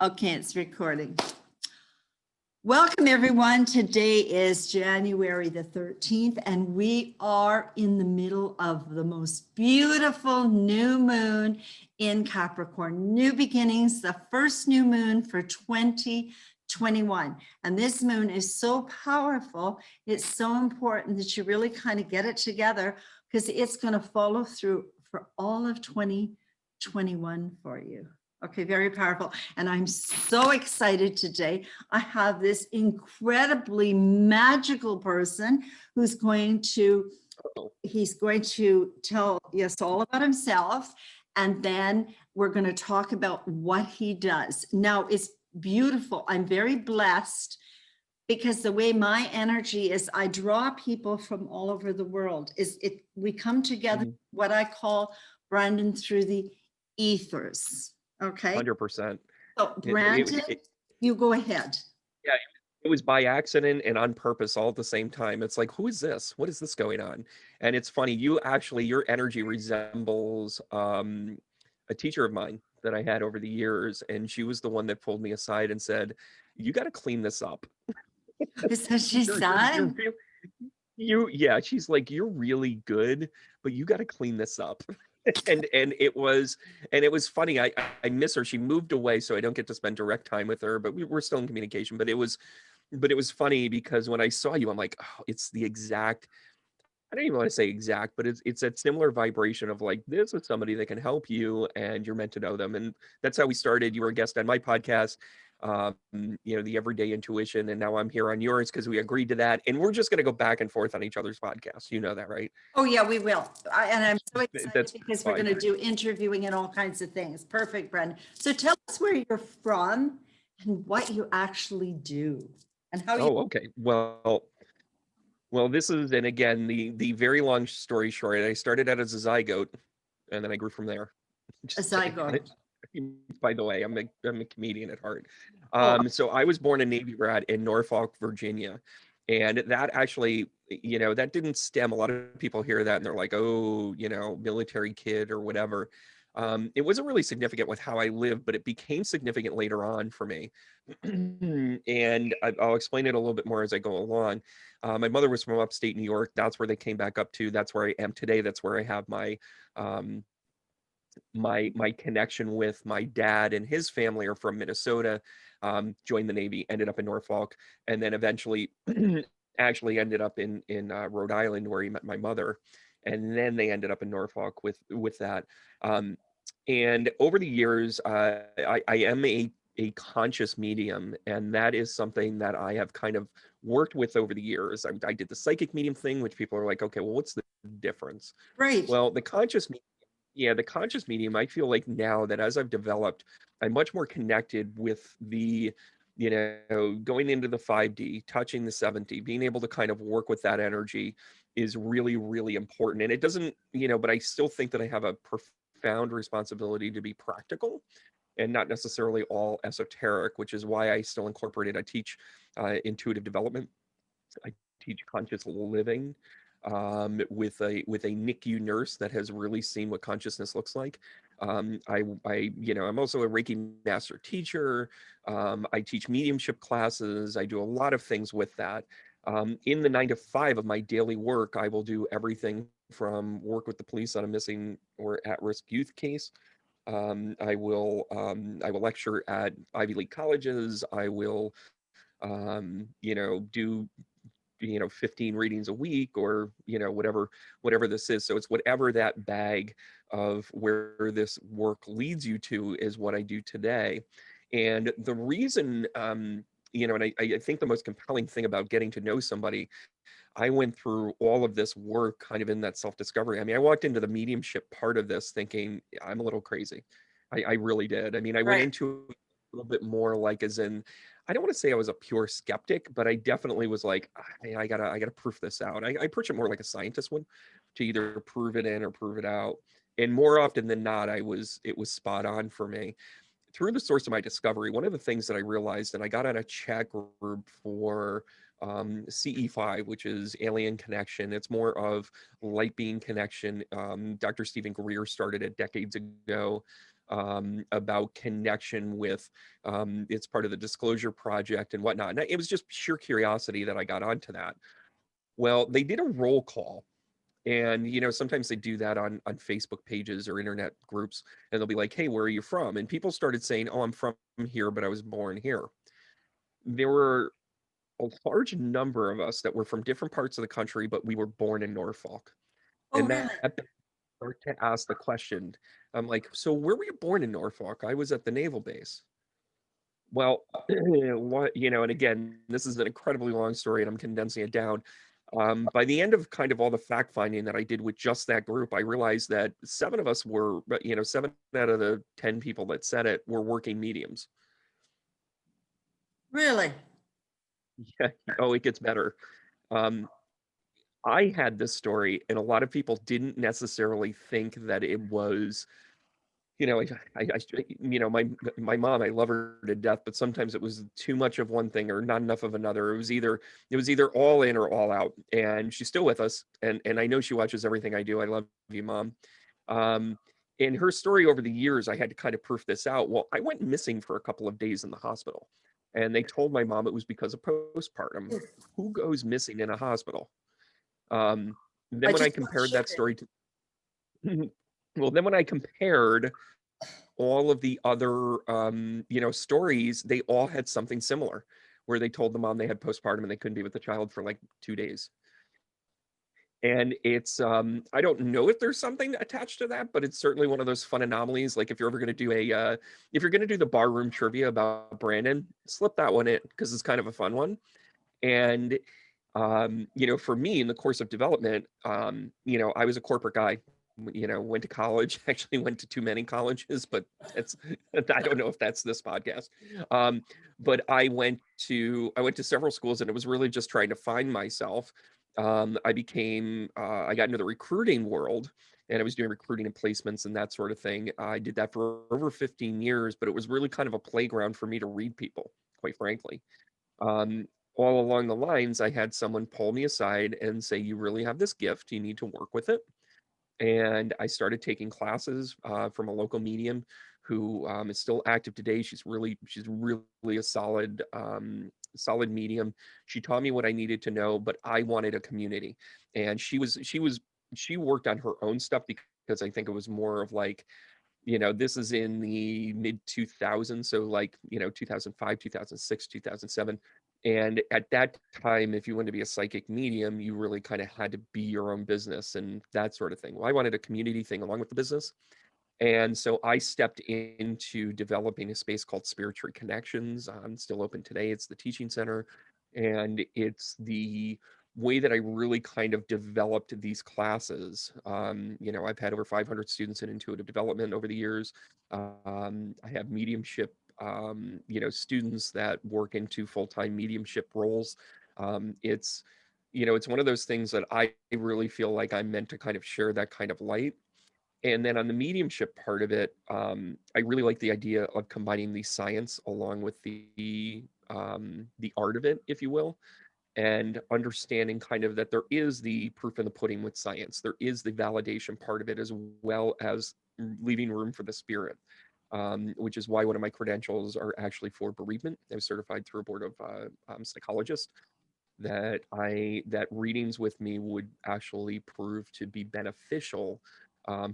Okay, it's recording. Welcome, everyone. Today is January the 13th, and we are in the middle of the most beautiful new moon in Capricorn. New beginnings, the first new moon for 2021. And this moon is so powerful. It's so important that you really kind of get it together because it's going to follow through for all of 2021 for you. Okay, very powerful. And I'm so excited today. I have this incredibly magical person who's going to, he's going to tell us all about himself. And then we're going to talk about what he does. Now, it's beautiful. I'm very blessed because the way my energy is, I draw people from all over the world. We come together, what I call, Brandon, through the ethers. Okay. 100%. So Brandon, you go ahead. Yeah, it was by accident and on purpose all at the same time. It's like, who is this? What is this going on? And it's funny, your energy resembles a teacher of mine that I had over the years. And she was the one that pulled me aside and said, you got to clean this up. Is that she said? Yeah, she's like, you're really good, but you got to clean this up. and it was funny. I miss her. She moved away, so I don't get to spend direct time with her, but we're still in communication. But it was funny because when I saw you, I'm like, oh, it's the exact, I don't even want to say exact, but it's that similar vibration of like, this is somebody that can help you and you're meant to know them. And that's how we started. You were a guest on my podcast, the Everyday Intuition, and now I'm here on yours because we agreed to that. And we're just going to go back and forth on each other's podcasts. You know that, right? Oh yeah, we will. And I'm so excited because fine. We're going to do interviewing and all kinds of things. Perfect, Brandon. So tell us where you're from and what you actually do and how you. Okay. Well, this is, and again, the very long story short, I started out as a zygote and then I grew from there. A zygote. By the way, I'm a comedian at heart. Oh. So I was born a Navy brat in Norfolk, Virginia. And that actually, that didn't stem. A lot of people hear that and they're like, oh, military kid or whatever. It wasn't really significant with how I lived, but it became significant later on for me. And I'll explain it a little bit more as I go along. My mother was from upstate New York. That's where they came back up to. That's where I am today. That's where I have my connection with my dad, and his family are from Minnesota. Joined the Navy, ended up in Norfolk, and then eventually actually ended up in Rhode Island, where he met my mother. And then they ended up in Norfolk with that. And over the years, I am a conscious medium, and that is something that I have kind of worked with over the years. I did the psychic medium thing, which people are like, okay, well, what's the difference? Right. Well, the conscious medium, I feel like now that as I've developed, I'm much more connected with the, going into the 5D, touching the 7D, being able to kind of work with that energy is really, really important. And it doesn't, but I still think that I have a profound responsibility to be practical and not necessarily all esoteric, which is why I still I teach intuitive development. I teach conscious living with a NICU nurse that has really seen what consciousness looks like. I'm also a Reiki master teacher. I teach mediumship classes. I do a lot of things with that. In the 9 to 5 of my daily work, I will do everything from work with the police on a missing or at-risk youth case. I will lecture at Ivy League colleges. I will, do 15 readings a week, or whatever this is. So it's whatever that bag of where this work leads you to is what I do today. And the reason, and I think the most compelling thing about getting to know somebody, I went through all of this work kind of in that self-discovery. I mean, I walked into the mediumship part of this thinking I'm a little crazy. I really did. I mean, I went into it a little bit more like, as in, I don't want to say I was a pure skeptic, but I definitely was like, I gotta proof this out. I approach it more like a scientist would, to either prove it in or prove it out. And more often than not, it was spot on for me. Through the source of my discovery, one of the things that I realized, and I got on a chat group for CE5, which is alien connection. It's more of light being connection. Dr. Stephen Greer started it decades ago. about connection with, it's part of the Disclosure Project and whatnot. And it was just sheer curiosity that I got onto that. Well, they did a roll call. And, sometimes they do that on Facebook pages or internet groups, and they'll be like, hey, where are you from? And people started saying, oh, I'm from here, but I was born here. There were a large number of us that were from different parts of the country, but we were born in Norfolk. Oh, And really? that start to ask the question. I'm like, so where were you born in Norfolk? I was at the naval base. Well, what, and again, this is an incredibly long story and I'm condensing it down. By the end of kind of all the fact finding that I did with just that group, I realized that 7 of us were, 7 out of the 10 people that said it were working mediums. Really? Yeah. Oh, it gets better. Um, I had this story, and a lot of people didn't necessarily think that it was, my mom, I love her to death, but sometimes it was too much of one thing or not enough of another. It was either all in or all out. And she's still with us, and I know she watches everything I do. I love you, Mom. Um, in her story over the years, I had to kind of proof this out. Well, I went missing for a couple of days in the hospital, and they told my mom it was because of postpartum. Who goes missing in a hospital? Um, then I when I just got compared that children. story to, well, then when I compared all of the other, stories, they all had something similar, where they told the mom they had postpartum and they couldn't be with the child for like 2 days. And it's, I don't know if there's something attached to that, but it's certainly one of those fun anomalies. Like if you're ever going to do if you're going to do the barroom trivia about Brandon, slip that one in because it's kind of a fun one. And for me in the course of development, I was a corporate guy, went to college, actually went to too many colleges, but that's, I don't know if that's this podcast. Um, but I went to several schools and it was really just trying to find myself. I got into the recruiting world and I was doing recruiting and placements and that sort of thing. I did that for over 15 years, but it was really kind of a playground for me to read people, quite frankly. um, all along the lines, I had someone pull me aside and say, you really have this gift, you need to work with it. And I started taking classes from a local medium who is still active today. She's really a solid medium. She taught me what I needed to know, but I wanted a community. And she worked on her own stuff because I think it was more of like, this is in the mid 2000s, so like, 2005, 2006, 2007. And at that time, if you wanted to be a psychic medium, you really kind of had to be your own business and that sort of thing. Well, I wanted a community thing along with the business. And so I stepped into developing a space called Spiritual Connections. Still open today. It's the teaching center. And it's the way that I really kind of developed these classes. I've had over 500 students in intuitive development over the years. I have mediumship, students that work into full-time mediumship roles. It's one of those things that I really feel like I'm meant to kind of share that kind of light. And then on the mediumship part of it, I really like the idea of combining the science along with the art of it, if you will, and understanding kind of that there is the proof in the pudding with science. There is the validation part of it as well as leaving room for the spirit, which is why one of my credentials are actually for bereavement. I was certified through a board of psychologists that readings with me would actually prove to be beneficial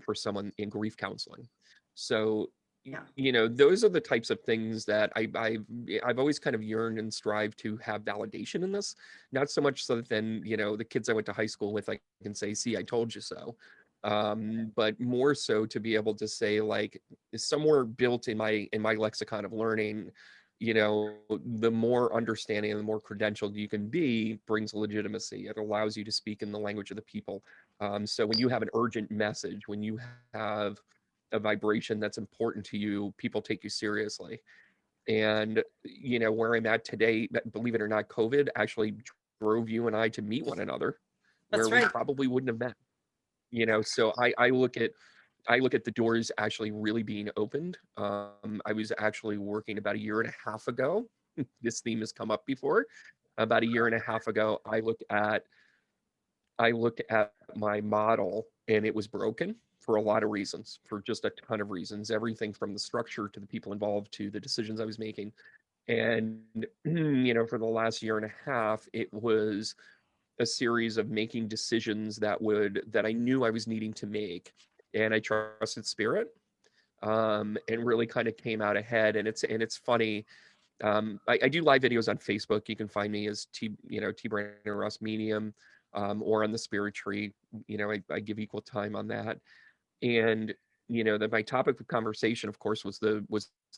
for someone in grief counseling. So, Yeah. those are the types of things that I've always kind of yearned and strived to have validation in this. Not so much so that then, the kids I went to high school with, I can say, see, I told you so. But more so to be able to say, like, somewhere built in my lexicon of learning, the more understanding and the more credentialed you can be brings legitimacy. It allows you to speak in the language of the people. So when you have an urgent message, when you have a vibration that's important to you, people take you seriously. And, where I'm at today, believe it or not, COVID actually drove you and I to meet one another where That's we right. probably wouldn't have met. So I look at the doors actually really being opened. I was actually working about a year and a half ago. This theme has come up before. About a year and a half ago, I looked at my model and it was broken for a lot of reasons, for just a ton of reasons, everything from the structure to the people involved to the decisions I was making. And, for the last year and a half, it was a series of making decisions that I knew I was needing to make. And I trusted spirit, and really kind of came out ahead. And it's funny. I do live videos on Facebook. You can find me as T.Brandon.Russ Medium, or on the Spirit Tree. I give equal time on that. And my topic of conversation, of course, was the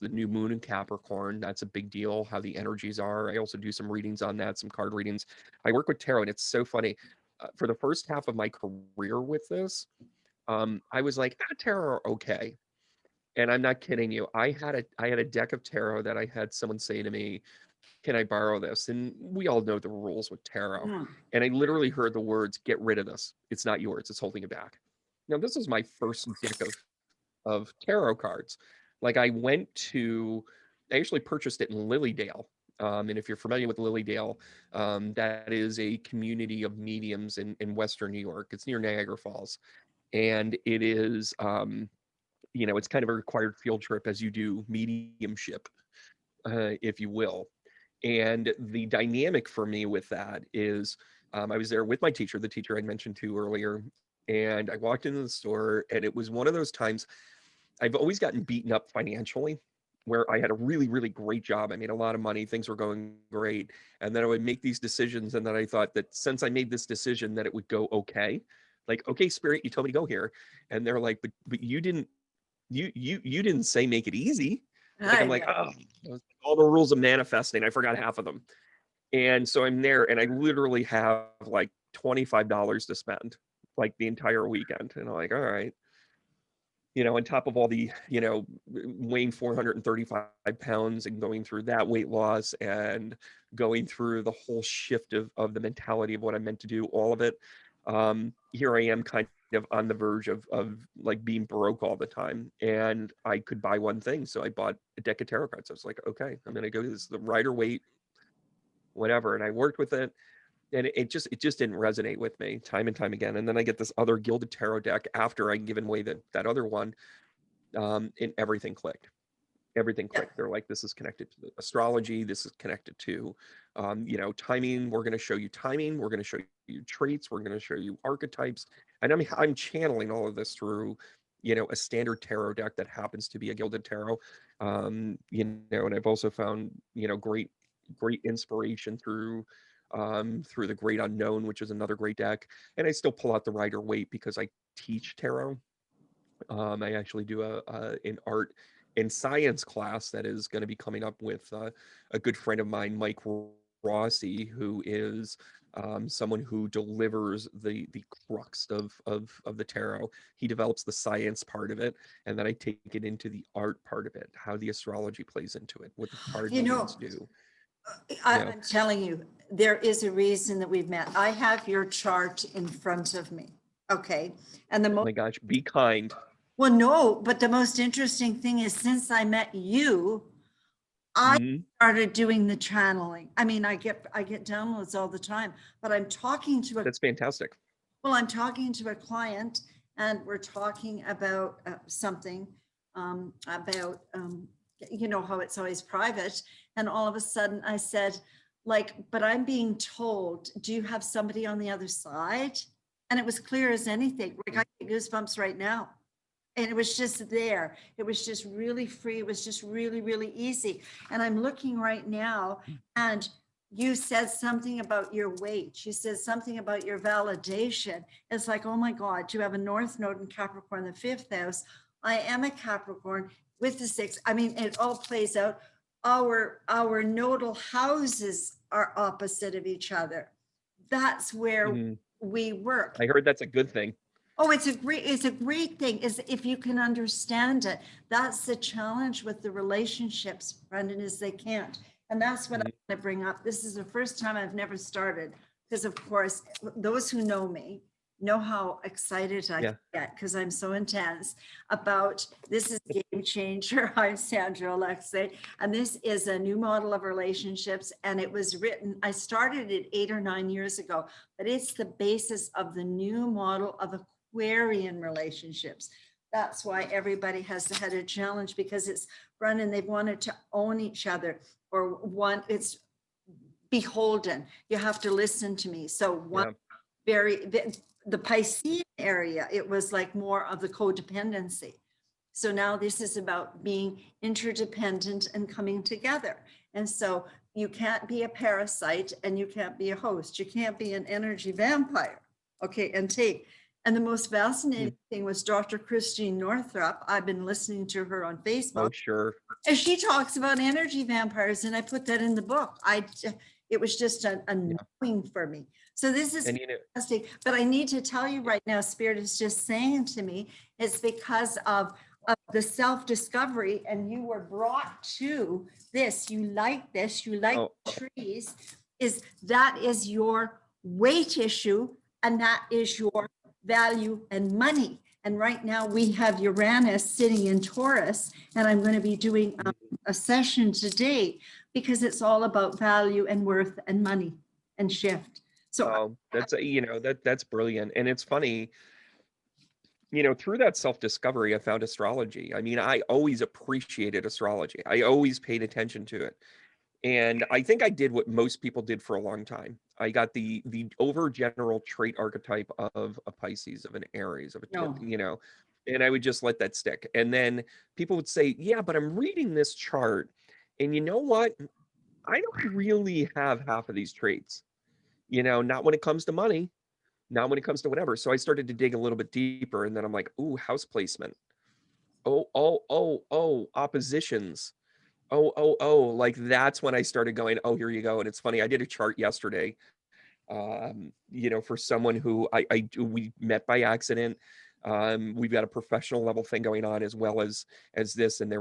new moon in Capricorn. That's a big deal, how the energies are. I also do some readings on that, some card readings. I work with tarot, and it's so funny. For the first half of my career with this, I was like, tarot are okay. And I'm not kidding you. I had a deck of tarot that I had someone say to me, "Can I borrow this?" And we all know the rules with tarot. Yeah. And I literally heard the words, "Get rid of this. It's not yours. It's holding it back." Now, this was my first deck of tarot cards. Like I actually purchased it in Lilydale. And if you're familiar with Lilydale, that is a community of mediums in Western New York. It's near Niagara Falls. And it is, it's kind of a required field trip as you do mediumship, if you will. And the dynamic for me with that is, I was there with my teacher, the teacher I mentioned to earlier, and I walked into the store, and it was one of those times I've always gotten beaten up financially, where I had a really, really great job. I made a lot of money, things were going great. And then I would make these decisions, and then I thought that since I made this decision that it would go okay. Like, okay, spirit, you told me to go here. And they're like, but you didn't say make it easy. Like, I'm like, oh, all the rules of manifesting, I forgot half of them. And so I'm there, and I literally have like $25 to spend, like the entire weekend. And I'm like, all right. On top of all the, weighing 435 pounds and going through that weight loss and going through the whole shift of the mentality of what I meant to do, all of it. Here I am kind of on the verge of like being broke all the time, and I could buy one thing. So I bought a deck of tarot cards. I was like, okay, I'm going to go to this, the Rider Waite, whatever. And I worked with it. And it just didn't resonate with me time and time again. And then I get this other Gilded Tarot deck after I'd given away that other one, and everything clicked. Everything clicked. They're like, this is connected to astrology. This is connected to, timing. We're going to show you timing. We're going to show you traits. We're going to show you archetypes. And I'm channeling all of this through, a standard tarot deck that happens to be a Gilded Tarot. And I've also found, great inspiration through the Great Unknown, which is another great deck. And I still pull out the Rider Waite because I teach tarot. I actually do an art and science class that is going to be coming up with a good friend of mine, Mike Rossi, who is someone who delivers the crux of the tarot. He develops the science part of it, and then I take it into the art part of it, how the astrology plays into it, what the card meanings do. I'm telling you, there is a reason that we've met. I have your chart in front of me. Okay. And Oh my gosh, be kind. Well, no, but the most interesting thing is since I met you, I started doing the channeling. I mean, I get downloads all the time, but I'm talking to That's fantastic. Well, I'm talking to a client, and we're talking about something about how it's always private, and all of a sudden I said, but I'm being told, do you have somebody on the other side? And it was clear as anything. Like I get goosebumps right now. And it was just there. It was just really free. It was just really, really easy. And I'm looking right now, and you said something about your weight. You said something about your validation. It's like, oh my God, you have a North Node in Capricorn, the 5th house. I am a Capricorn with the 6th. I mean, it all plays out. Our nodal houses are opposite of each other. That's where we work. I heard that's a good thing. Oh, it's a great thing is if you can understand it. That's the challenge with the relationships, Brendan, is they can't. And that's what I'm going to bring up. This is the first time I've never started because, of course, those who know me know how excited I get because I'm so intense about this is Game Changer. I'm Sandra Alexei, and this is a new model of relationships. And it was written, I started it 8 or 9 years ago, but it's the basis of the new model of Aquarian relationships. That's why everybody has had a challenge, because it's run and they've wanted to own each other, or one, it's beholden. You have to listen to me. So one the Piscean area, it was like more of the codependency. So now this is about being interdependent and coming together. And so you can't be a parasite and you can't be a host. You can't be an energy vampire. Okay, and take. And the most fascinating thing was Dr. Christine Northrup. I've been listening to her on Facebook. Oh, sure. And she talks about energy vampires, and I put that in the book. It was just a knowing for me. So this is fantastic. But I need to tell you right now, Spirit is just saying to me, it's because of the self-discovery, and you were brought to this. You like this, you like trees, that is your weight issue, and that is your value and money. And right now we have Uranus sitting in Taurus, and I'm going to be doing a session today because it's all about value and worth and money and shift. So that's that's brilliant. And it's funny, through that self-discovery, I found astrology. I mean, I always appreciated astrology. I always paid attention to it. And I think I did what most people did for a long time. I got the overgeneral trait archetype of a Pisces, of an Aries, of a, and I would just let that stick. And then people would say, yeah, but I'm reading this chart, and you know what? I don't really have half of these traits, not when it comes to money, not when it comes to whatever. So I started to dig a little bit deeper, and then I'm like, ooh, house placement. Oh, oppositions. Like that's when I started going, oh, here you go. And it's funny, I did a chart yesterday, for someone who we met by accident. We've got a professional level thing going on as well as this. And they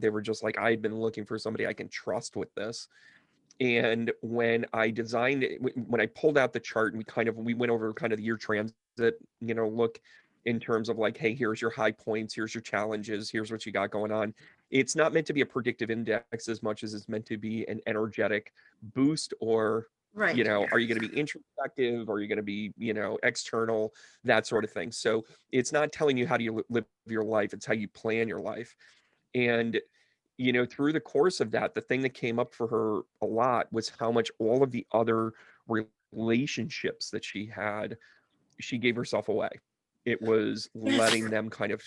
were just like, I've been looking for somebody I can trust with this. And when I designed it, when I pulled out the chart and we went over kind of the year transit, look in terms of like, hey, here's your high points, here's your challenges, here's what you got going on. It's not meant to be a predictive index as much as it's meant to be an energetic boost, or, are you going to be introspective? Are you going to be, external, that sort of thing. So it's not telling you how do you live your life, it's how you plan your life. And through the course of that, the thing that came up for her a lot was how much all of the other relationships that she had, she gave herself away. It was letting them kind of,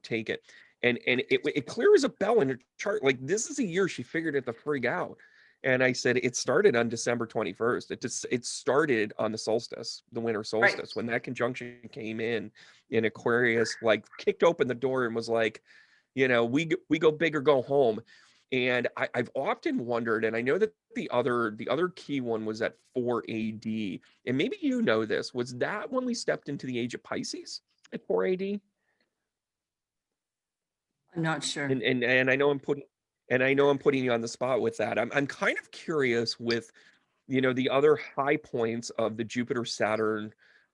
take it. And it clear as a bell in her chart. Like, this is a year she figured it the frig out. And I said, it started on December 21st. It started on the solstice, the winter solstice, when that conjunction came in Aquarius, like kicked open the door and was like, we go big or go home. And I've often wondered, and I know that the other key one was at 4 AD, and maybe this, was that when we stepped into the age of Pisces at 4 AD? I'm not sure. And I know I'm putting you on the spot with that. I'm kind of curious with, the other high points of the Jupiter Saturn,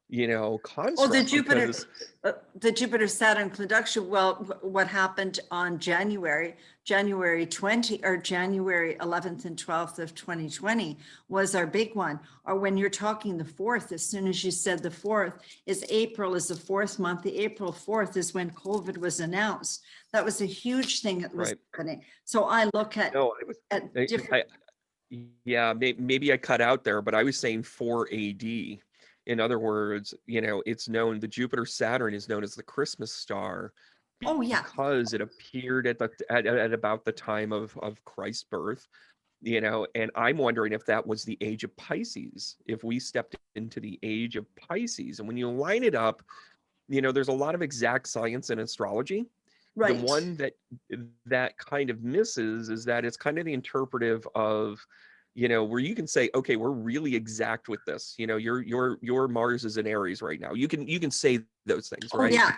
construct. Oh, the Jupiter Saturn conjunction. Well, what happened on January 20 or January 11th and 12th of 2020 was our big one. Or when you're talking the 4th, as soon as you said the 4th, April is the 4th month. The April 4th is when COVID was announced. That was a huge thing that was happening. So I look at, different. Maybe I cut out there, but I was saying 4 AD. In other words, it's known, the Jupiter Saturn is known as the Christmas star. Because it appeared at about the time of Christ's birth, and I'm wondering if that was the age of Pisces, if we stepped into the age of Pisces. And when you line it up, there's a lot of exact science in astrology. The one that kind of misses is that it's kind of the interpretive of, where you can say, okay, we're really exact with this. Your Mars is in Aries right now. You can say those things, right?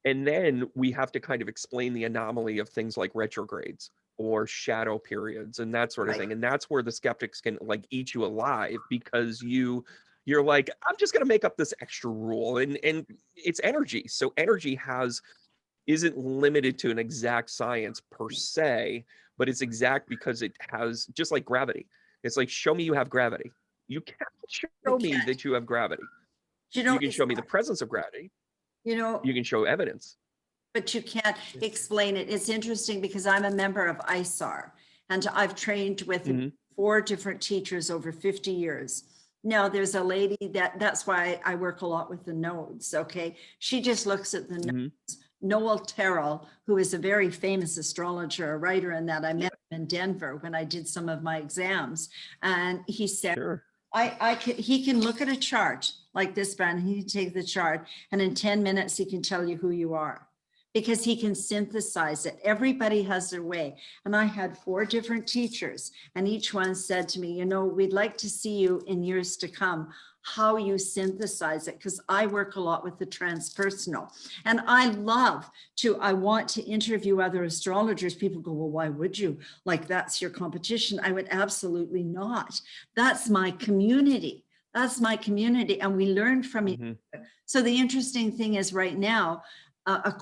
And then we have to kind of explain the anomaly of things like retrogrades or shadow periods and that sort of thing. And that's where the skeptics can like eat you alive, because you're like, I'm just going to make up this extra rule, and it's energy. So energy isn't limited to an exact science per se, but it's exact because it has, just like gravity. It's like, show me you have gravity. You can't show me that you have gravity. You know, You can it's, show me the presence of gravity. you know, You can show evidence. but you can't explain it. It's interesting because I'm a member of ISAR and I've trained with Mhm. 4 different teachers over 50 years. Now there's a lady that's why I work a lot with the nodes. Okay. She just looks at the Mhm. Noel Terrell, who is a very famous astrologer, a writer, and that I Yeah, met him in Denver when I did some of my exams. And he said, sure. he can look at a chart like this, man. He can take the chart and in 10 minutes, he can tell you who you are because he can synthesize it. Everybody has their way. And I had 4 different teachers and each one said to me, you know, we'd like to see you in years to come, how you synthesize it. Cause I work a lot with the transpersonal and I want to interview other astrologers. People go, well, why would you? Like that's your competition. I would absolutely not. That's my community. That's my community. And we learn from each Mhm. other. So the interesting thing is right now,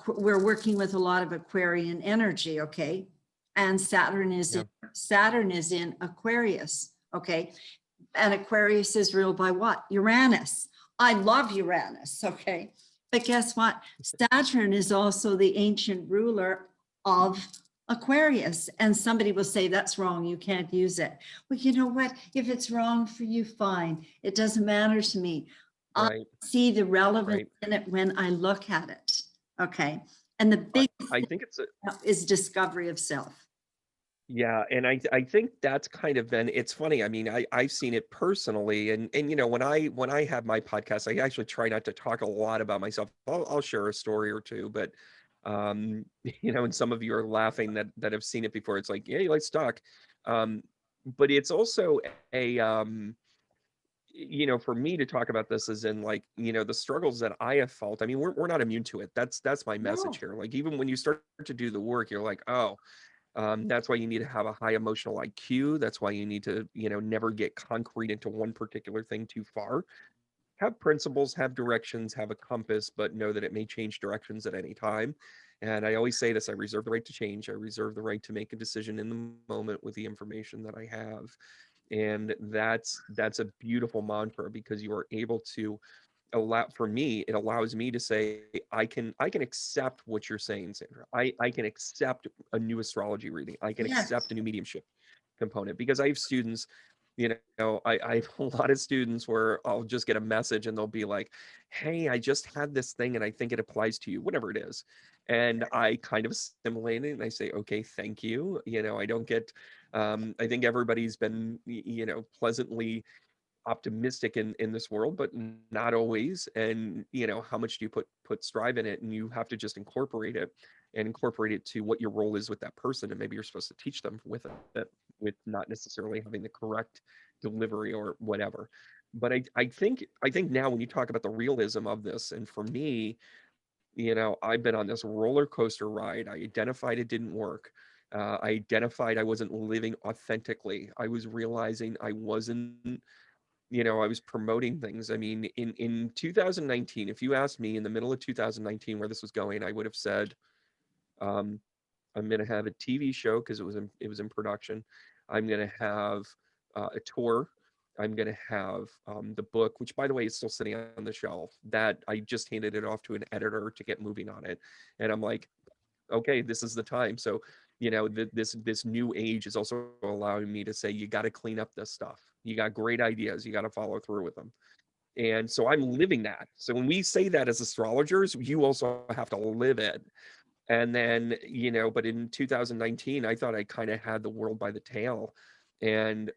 we're working with a lot of Aquarian energy, okay? And Yeah. Saturn is in Aquarius, okay? And Aquarius is ruled by what? Uranus. I love Uranus, okay? But guess what? Saturn is also the ancient ruler of Aquarius. And somebody will say, that's wrong, you can't use it. Well, you know what? If it's wrong for you, fine. It doesn't matter to me. I Right. see the relevance Right. in it when I look at it, okay? And the I big I think it's a is discovery of self. Yeah, and I think that's kind of been it's funny. I mean, I've seen it personally, and you know, when I have my podcast, I actually try not to talk a lot about myself. I'll share a story or two, but you know, and some of you are laughing that have seen it before. It's like, yeah, you like to talk. Um, but it's also a you know, for me to talk about this is in like, you know, the struggles that I have felt. I mean, we're not immune to it. That's my message No. here. Like even when you start to do the work, you're like, oh, that's why you need to have a high emotional IQ. That's why you need to, you know, never get concrete into one particular thing too far. Have principles, have directions, have a compass, but know that it may change directions at any time. And I always say this, I reserve the right to change. I reserve the right to make a decision in the moment with the information that I have. And that's a beautiful mantra because you are able to allow for me it allows me to say I can accept what you're saying, Sandra. I can accept a new astrology reading. I can Yes. accept a new mediumship component because I have students, you know, I have a lot of students where I'll just get a message and they'll be like, hey, I just had this thing and I think it applies to you, whatever it is. And I kind of assimilate it and I say, okay, thank you. You know, I don't get I think everybody's been you know, pleasantly optimistic in this world, but not always. And you know, how much do you put strive in it? And you have to just incorporate it and incorporate it to what your role is with that person. And maybe you're supposed to teach them with it, with not necessarily having the correct delivery or whatever. But I think now when you talk about the realism of this, and for me, you know, I've been on this roller coaster ride. I identified it didn't work. I identified I wasn't living authentically. I was realizing I wasn't, you know, I was promoting things. I mean, in 2019, if you asked me in the middle of 2019 where this was going, I would have said, um, I'm going to have a TV show because it was in production. I'm going to have a tour. I'm going to have the book, which by the way is still sitting on the shelf. That I just handed it off to an editor to get moving on it, and I'm like, okay, this is the time. So, you know, this new age is also allowing me to say, you got to clean up this stuff. You got great ideas. You got to follow through with them. And so I'm living that. So when we say that as astrologers, you also have to live it. And then, you know, but in 2019, I thought I kind of had the world by the tail. And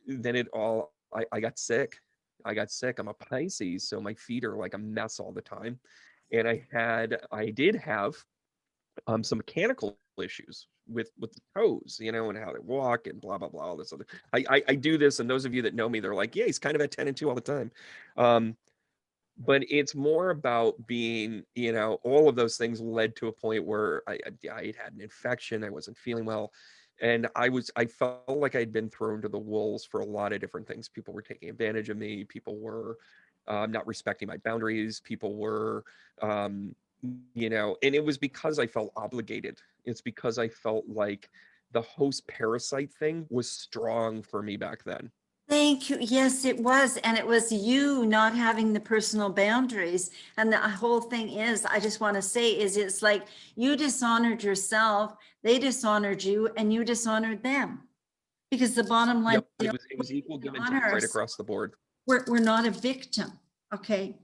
then I got sick. I got sick. I'm a Pisces, so my feet are like a mess all the time. And I did have some mechanical issues with the toes, you know, and how they walk and blah blah blah. All this other, I do this, and those of you that know me, they're like, yeah, he's kind of at 10 and 2 all the time. Um, but it's more about being, you know, all of those things led to a point where I had an infection. I wasn't feeling well, and I felt like I'd been thrown to the wolves for a lot of different things. People were taking advantage of me. People were not respecting my boundaries. People were um, you know, and it was because I felt obligated. It's because I felt like the host parasite thing was strong for me back then. Thank you. Yes, it was. And it was you not having the personal boundaries. And the whole thing is, I just want to say is it's like you dishonored yourself, they dishonored you, and you dishonored them. Because the bottom line, Yep, it was equal give and take right across the board. we're not a victim. Okay.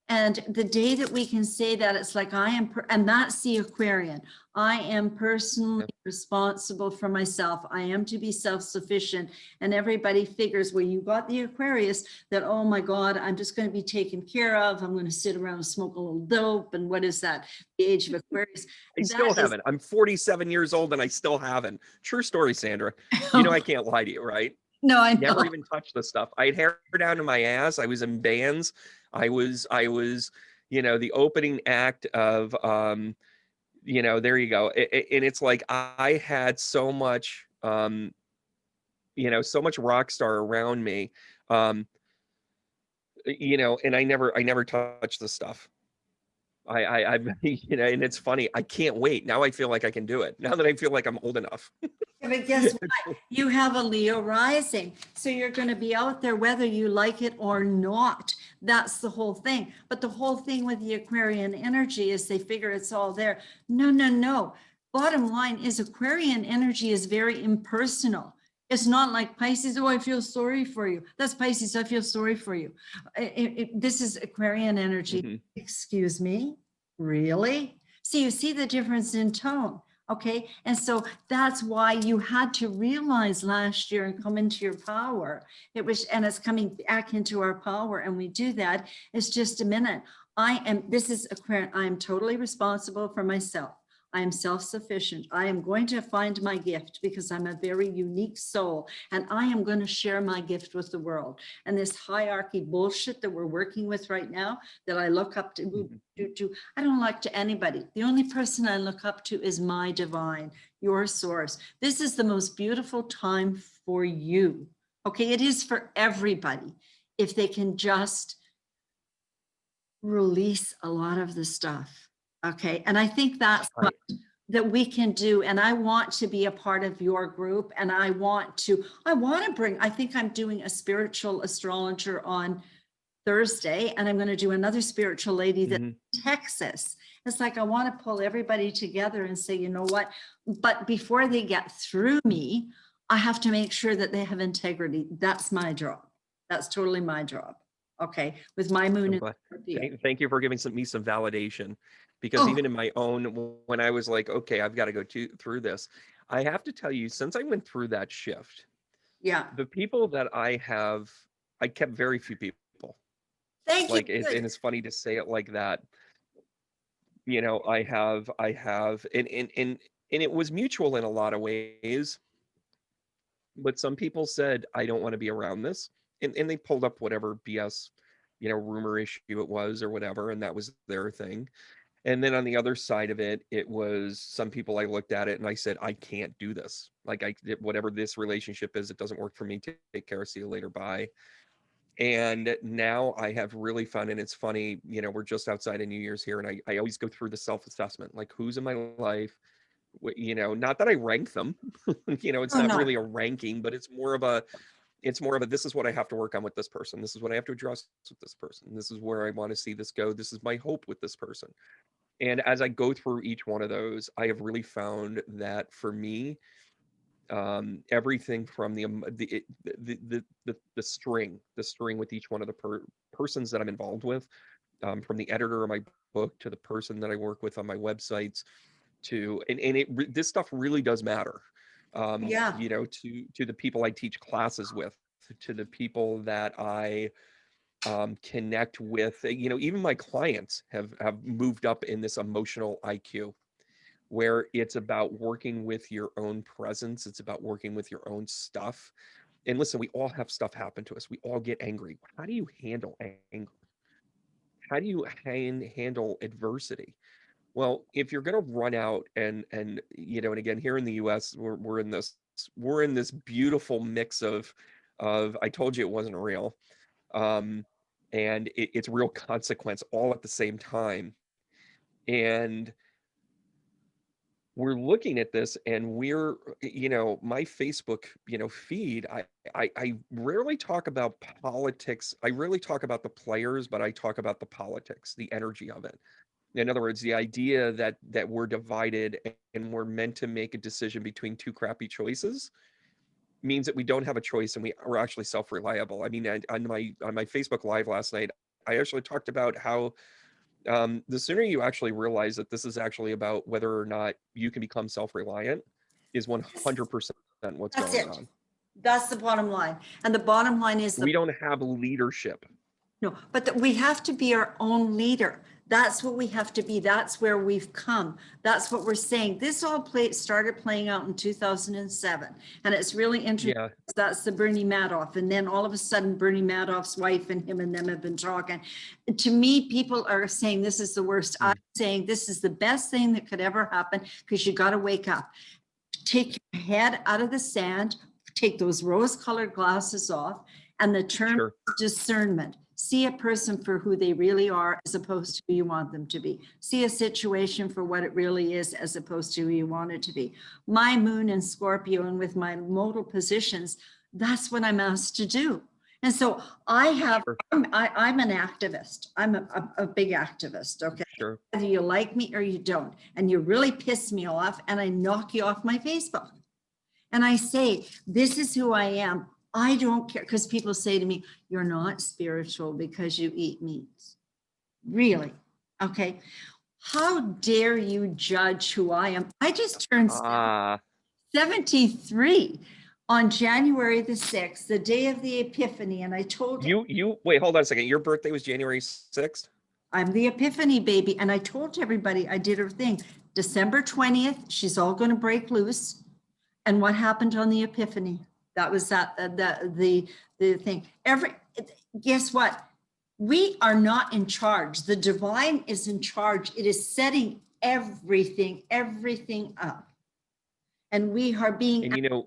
And the day that we can say that, it's like I am, and that's the Aquarian. I am personally responsible for myself. I am to be self-sufficient. And everybody figures, well, you got the Aquarius that, oh my God, I'm just going to be taken care of. I'm going to sit around and smoke a little dope. And what is that? The age of Aquarius. I still haven't. I'm 47 years old and I still haven't. True story, Sandra. You know, I can't lie to you, right? No, I never know. even touched the stuff. I had hair down to my ass. I was in bands. I was, you know, the opening act of, you know, there you go. And it's like, I had so much, you know, so much rock star around me, you know, and I never touched the stuff. I've, you know, and it's funny. I can't wait. Now I feel like I can do it. Now that I feel like I'm old enough. Yeah, but guess what? You have a Leo rising. So you're going to be out there whether you like it or not. That's the whole thing. But the whole thing with the Aquarian energy is they figure it's all there. No, no, no. Bottom line is Aquarian energy is very impersonal. It's not like Pisces, oh, I feel sorry for you. That's Pisces, I feel sorry for you. This is Aquarian energy. Mm-hmm. Excuse me? Really? So you see the difference in tone. Okay. And so that's why you had to realize last year and come into your power. It was, and it's coming back into our power. And we do that. It's just a minute. This is Aquarian. I am totally responsible for myself. I am self-sufficient. I am going to find my gift because I'm a very unique soul and I am going to share my gift with the world. And this hierarchy bullshit that we're working with right now, that I look up to, I don't look to anybody. The only person I look up to is my divine, your source. This is the most beautiful time for you. Okay, it is for everybody. If they can just release a lot of the stuff. Okay. And I think that's what that we can do. And I want to be a part of your group. And I want to bring, I think I'm doing a spiritual astrologer on Thursday, and I'm going to do another spiritual lady that's in Texas. It's like, I want to pull everybody together and say, you know what, but before they get through me, I have to make sure that they have integrity. That's my job. That's totally my job. Okay. With my moon. Thank you for giving me some validation, because even in my own, when I was like, okay, I've got to go through this, I have to tell you, since I went through that shift, the people that I kept very few people. Thank you. And it's funny to say it like that. You know, I have, and it was mutual in a lot of ways. But some people said, I don't want to be around this. And they pulled up whatever BS, you know, rumor issue it was or whatever. And that was their thing. And then on the other side of it, it was some people, I looked at it and I said, I can't do this. Like whatever this relationship is, it doesn't work for me. Take care. See you later. Bye. And now I have really found, and it's funny, you know, we're just outside of New Year's here. And I always go through the self-assessment, like who's in my life, you know, not that I rank them, you know, it's not really a ranking, but it's more of a, this is what I have to work on with this person. This is what I have to address with this person. This is where I want to see this go. This is my hope with this person. And as I go through each one of those, I have really found that for me, everything from the string with each one of the persons that I'm involved with, from the editor of my book to the person that I work with on my websites, to this stuff really does matter. You know, to the people I teach classes with, to the people that I connect with, you know, even my clients have moved up in this emotional IQ, where it's about working with your own presence. It's about working with your own stuff. And listen, we all have stuff happen to us. We all get angry. How do you handle anger? How do you handle adversity? Well, if you're going to run out and you know, and again, here in the US, we're in this beautiful mix of I told you it wasn't real. And it's real consequence all at the same time. And we're looking at this, and we're, my Facebook, feed, I rarely talk about politics. I rarely talk about the players, but I talk about the politics, the energy of it. In other words, the idea that we're divided and we're meant to make a decision between two crappy choices means that we don't have a choice, and we're actually self-reliable. I mean, on my Facebook Live last night, I actually talked about how the sooner you actually realize that this is actually about whether or not you can become self-reliant is 100% what's That's going it. on. That's the bottom line. And the bottom line is We don't have leadership. no, but we have to be our own leader. That's what we have to be. That's where we've come. That's what we're saying. This all started playing out in 2007. And it's really interesting. Yeah, That's the Bernie Madoff. And then all of a sudden, Bernie Madoff's wife and him and them have been talking. To me, people are saying this is the worst. I'm saying this is the best thing that could ever happen, because you got to wake up. Take your head out of the sand, take those rose-colored glasses off, and the term sure. discernment. See a person for who they really are as opposed to who you want them to be. See a situation for what it really is as opposed to who you want it to be. My moon in Scorpio, and with my modal positions, that's what I'm asked to do. And so I'm an activist. I'm a big activist, okay? Sure. Whether you like me or you don't, and you really piss me off, and I knock you off my Facebook. And I say, this is who I am. I don't care, because people say to me, you're not spiritual because you eat meat. Really? Okay. How dare you judge who I am? I just turned 73 on January the 6th, the day of the Epiphany. And I told you wait, hold on a second. Your birthday was January 6th? I'm the Epiphany baby. And I told everybody I did her thing. December 20th, she's all going to break loose. And what happened on the Epiphany? That was the thing. Guess what? We are not in charge. The divine is in charge. It is setting everything up. And we are being, And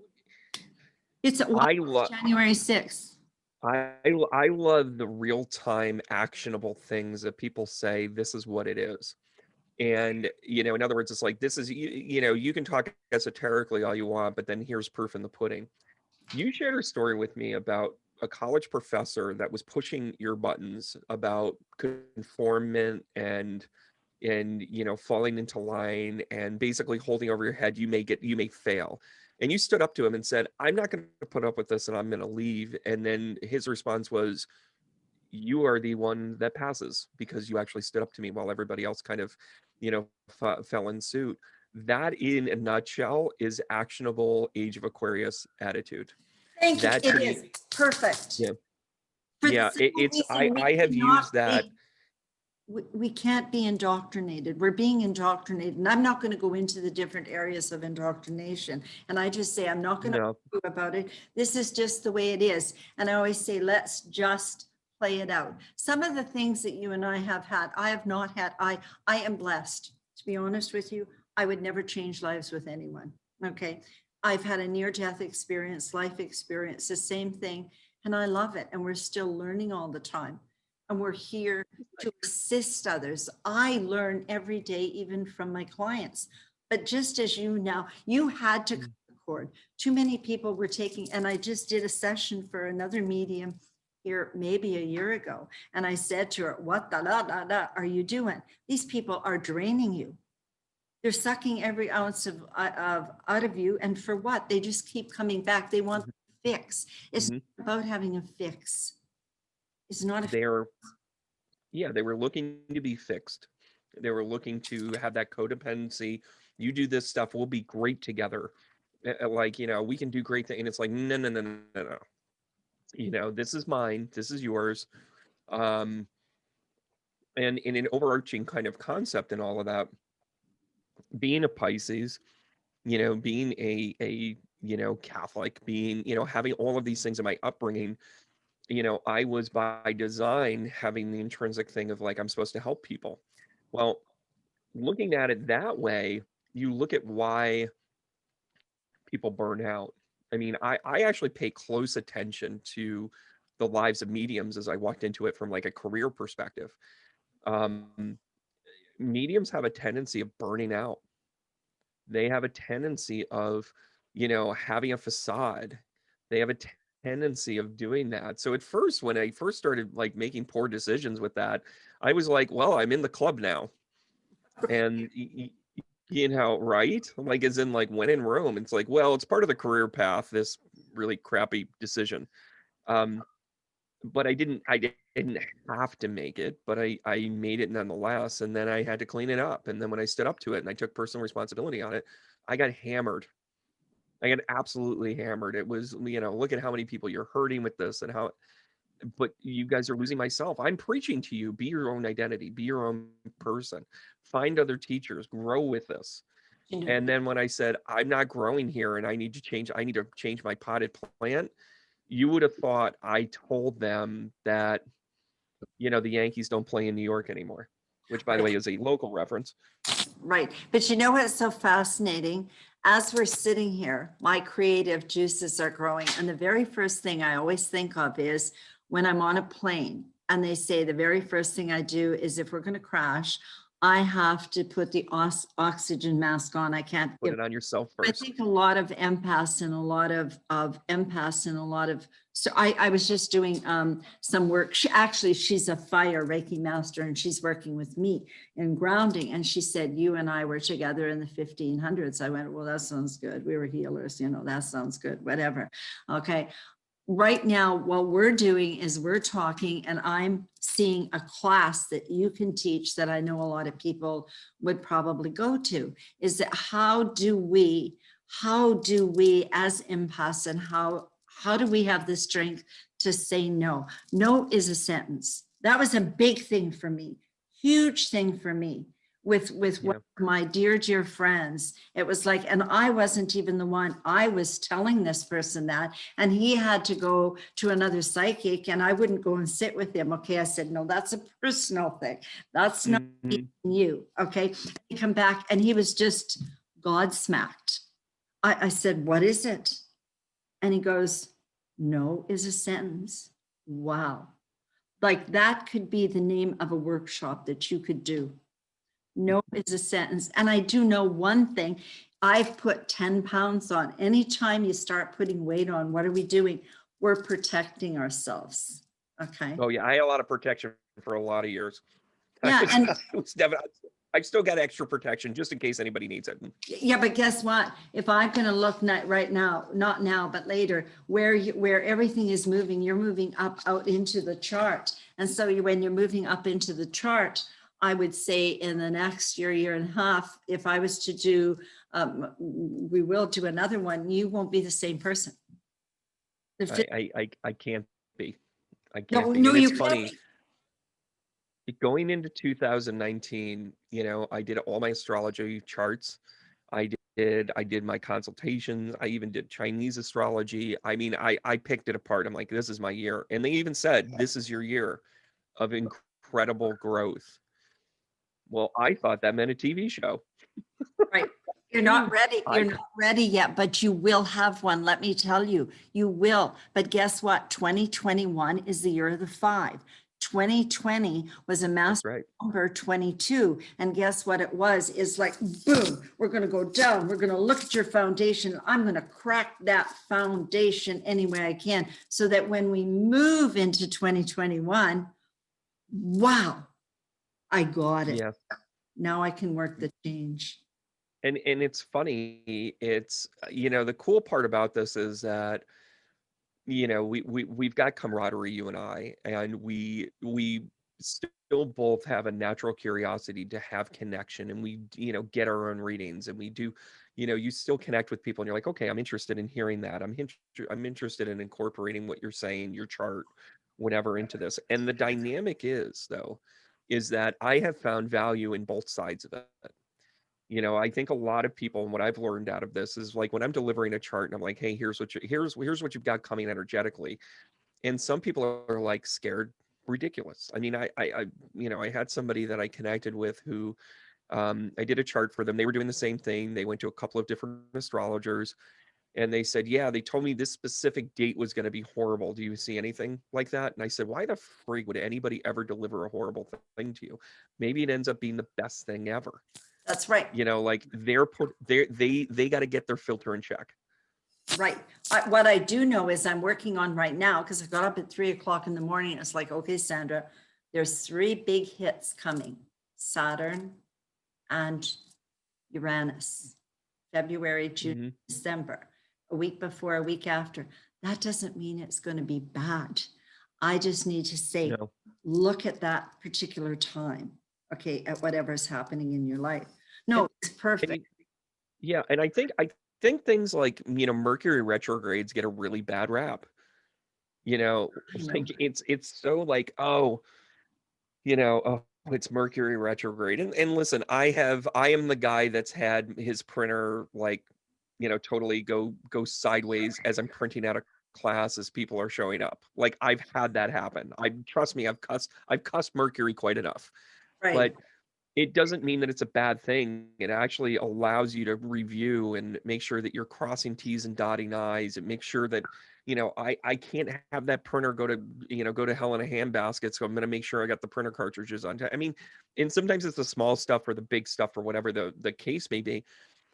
it's January 6th. I love the real-time actionable things that people say, this is what it is. And, in other words, it's like, this is, you can talk esoterically all you want, but then here's proof in the pudding. You shared a story with me about a college professor that was pushing your buttons about conformment and falling into line and basically holding over your head. You may fail. And you stood up to him and said, I'm not going to put up with this, and I'm going to leave. And then his response was, you are the one that passes because you actually stood up to me while everybody else kind of, fell in suit. That, in a nutshell, is actionable Age of Aquarius attitude. Thank you. It is perfect. Yeah. Yeah. I have used that. We can't be indoctrinated. We're being indoctrinated. And I'm not going to go into the different areas of indoctrination. And I just say, I'm not going to argue about it. This is just the way it is. And I always say, let's just play it out. Some of the things that you and I have had, I have not had. I am blessed. To be honest with you, I would never change lives with anyone. Okay. I've had a near-death experience, life experience, the same thing. And I love it. And we're still learning all the time. And we're here to assist others. I learn every day, even from my clients. But just as you had to cut the cord. Too many people were taking, and I just did a session for another medium here maybe a year ago. And I said to her, what are you doing? These people are draining you. They're sucking every ounce out of you. And for what? They just keep coming back. They want a fix. It's not about having a fix. It's not they were looking to be fixed. They were looking to have that codependency. You do this stuff, we'll be great together. Like, we can do great things. And it's like, no. This is mine. This is yours. And in an overarching kind of concept and all of that, being a Pisces, being a Catholic, being, having all of these things in my upbringing, I was by design having the intrinsic thing of like, I'm supposed to help people. Well, looking at it that way, you look at why people burn out. I mean, I actually pay close attention to the lives of mediums as I walked into it from like a career perspective. Mediums have a tendency of burning out. they have a tendency of, you know, having a facade. They have a tendency of doing that. So at first, when I first started like making poor decisions with that, I was like, well, I'm in the club now. And you know, right? Like, as in, like, when in Rome, it's like, well, it's part of the career path, this really crappy decision. But I didn't have to make it, but I made it nonetheless. And then I had to clean it up. And then when I stood up to it and I took personal responsibility on it, I got hammered. I got absolutely hammered. It was, you know, look at how many people you're hurting with this and how, but you guys are losing myself. I'm preaching to you, be your own identity, be your own person, find other teachers, grow with this. And then when I said, I'm not growing here and I need to change my potted plant, you would have thought I told them that, you know, the Yankees don't play in New York anymore, which, by the way, is a local reference. Right. But you know what's so fascinating? As we're sitting here, my creative juices are growing. And the very first thing I always think of is when I'm on a plane and they say the very first thing I do is if we're going to crash, I have to put the oxygen mask on. I can't Put it on yourself I first. think a lot of empaths and a lot of so I was just doing some work. She's a fire Reiki master and she's working with me in grounding. And she said, you and I were together in the 1500s. I went, well, that sounds good. We were healers, you know, that sounds good, whatever. Okay. Right now, what we're doing is we're talking and I'm seeing a class that you can teach that I know a lot of people would probably go to, is that how do we as empaths and how do we have the strength to say no? No is a sentence. That was a big thing for me, huge thing for me with one of my dear friends. It was like, and I wasn't even the one, I was telling this person that, and he had to go to another psychic and I wouldn't go and sit with him. Okay. I said, no, that's a personal thing. That's not you. Okay. He come back and he was just godsmacked. I said, what is it? And he goes, no is a sentence. Wow. Like that could be the name of a workshop that you could do. No is a sentence. And I do know one thing. I've put 10 pounds on. Anytime you start putting weight on, what are we doing? We're protecting ourselves. Okay. Oh yeah, I had a lot of protection for a lot of years. Yeah, and I've still got extra protection just in case anybody needs it. yeah, but guess what? If I'm going to look right now, not now, but later, where everything is moving, you're moving up out into the chart. And so when you're moving up into the chart, I would say in the next year and a half, if I was to do, we will do another one, you won't be the same person. I can't be. I can't No, be. no, And it's you funny. can't. Going into 2019, you know, I did all my astrology charts. I did my consultations. I even did Chinese astrology. I mean, I picked it apart. I'm like, this is my year. And they even said, this is your year of incredible growth. Well, I thought that meant a TV show. Right. You're not ready. You're not ready yet, but you will have one. Let me tell you, you will. But guess what? 2021 is the year of the 5. 2020 was a master number 22. And guess what it was? Is like, boom, we're going to go down. We're going to look at your foundation. I'm going to crack that foundation any way I can so that when we move into 2021, wow, I got it. Yeah. Now I can work the change. And it's funny. It's, you know, the cool part about this is that, you know, we've got camaraderie, you and I, and we still both have a natural curiosity to have connection, and we, you know, get our own readings, and we do, you know, you still connect with people and you're like, okay, I'm interested in hearing that. I'm interested in incorporating what you're saying, your chart, whatever, into this. And the dynamic is, though, is that I have found value in both sides of it. You know, I think a lot of people, and what I've learned out of this is, like, when I'm delivering a chart and I'm like, hey, here's what you've got coming energetically. And some people are like scared ridiculous. I mean, I you know, I had somebody that I connected with who, I did a chart for them. They were doing the same thing. They went to a couple of different astrologers and they said, yeah, they told me this specific date was going to be horrible. Do you see anything like that? And I said, why the frig would anybody ever deliver a horrible thing to you? Maybe it ends up being the best thing ever. That's right. You know, like they got to get their filter in check. Right. What I do know is I'm working on right now, because I got up at 3 o'clock in the morning. It's like, okay, Sandra, there's 3 big hits coming: Saturn and Uranus, February, June, Mm-hmm. December, a week before, a week after. That doesn't mean it's going to be bad. I just need to say, No. look at that particular time, okay, at whatever's happening in your life. No, And, it's perfect. and yeah, and I think things like, you know, Mercury retrogrades get a really bad rap. You know, I know. like it's so like, oh, you know, oh, it's Mercury retrograde. And listen, I am the guy that's had his printer like, you know, totally go sideways as I'm printing out a class as people are showing up. Like I've had that happen. Trust me, I've cussed Mercury quite enough. Right. But it doesn't mean that it's a bad thing. It actually allows you to review and make sure that you're crossing T's and dotting I's, and make sure that, you know, I can't have that printer go to hell in a handbasket. So I'm going to make sure I got the printer cartridges on time. I mean, and sometimes it's the small stuff or the big stuff or whatever the case may be.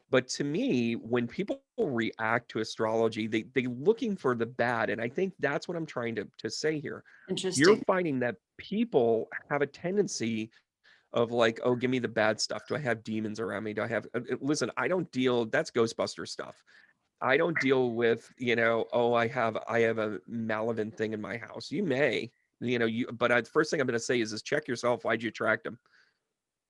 But to me, when people react to astrology, they looking for the bad. And I think that's what I'm trying to say here. You're Interesting. finding that people have a tendency of like, oh, give me the bad stuff. Do I have demons around me? Do I have, listen, I don't deal, that's Ghostbuster stuff. I don't deal with, you know, oh, I have a malevolent thing in my house. You may, you know, but the first thing I'm going to say is check yourself. Why'd you attract them?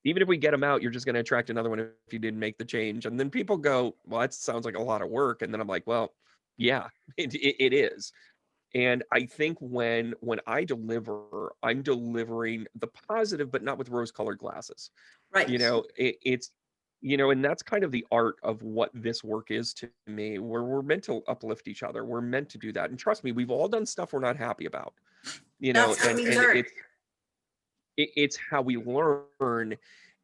Even if we get them out, you're just going to attract another one if you didn't make the change. And then people go, well, that sounds like a lot of work. And then I'm like, well, yeah, it is. And I think when I deliver, I'm delivering the positive, but not with rose-colored glasses. You Right. know, it's, you know, and that's kind of the art of what this work is to me, where we're meant to uplift each other. We're meant to do that. And trust me, we've all done stuff we're not happy about, you know, That's what we and learned. it's how we learn.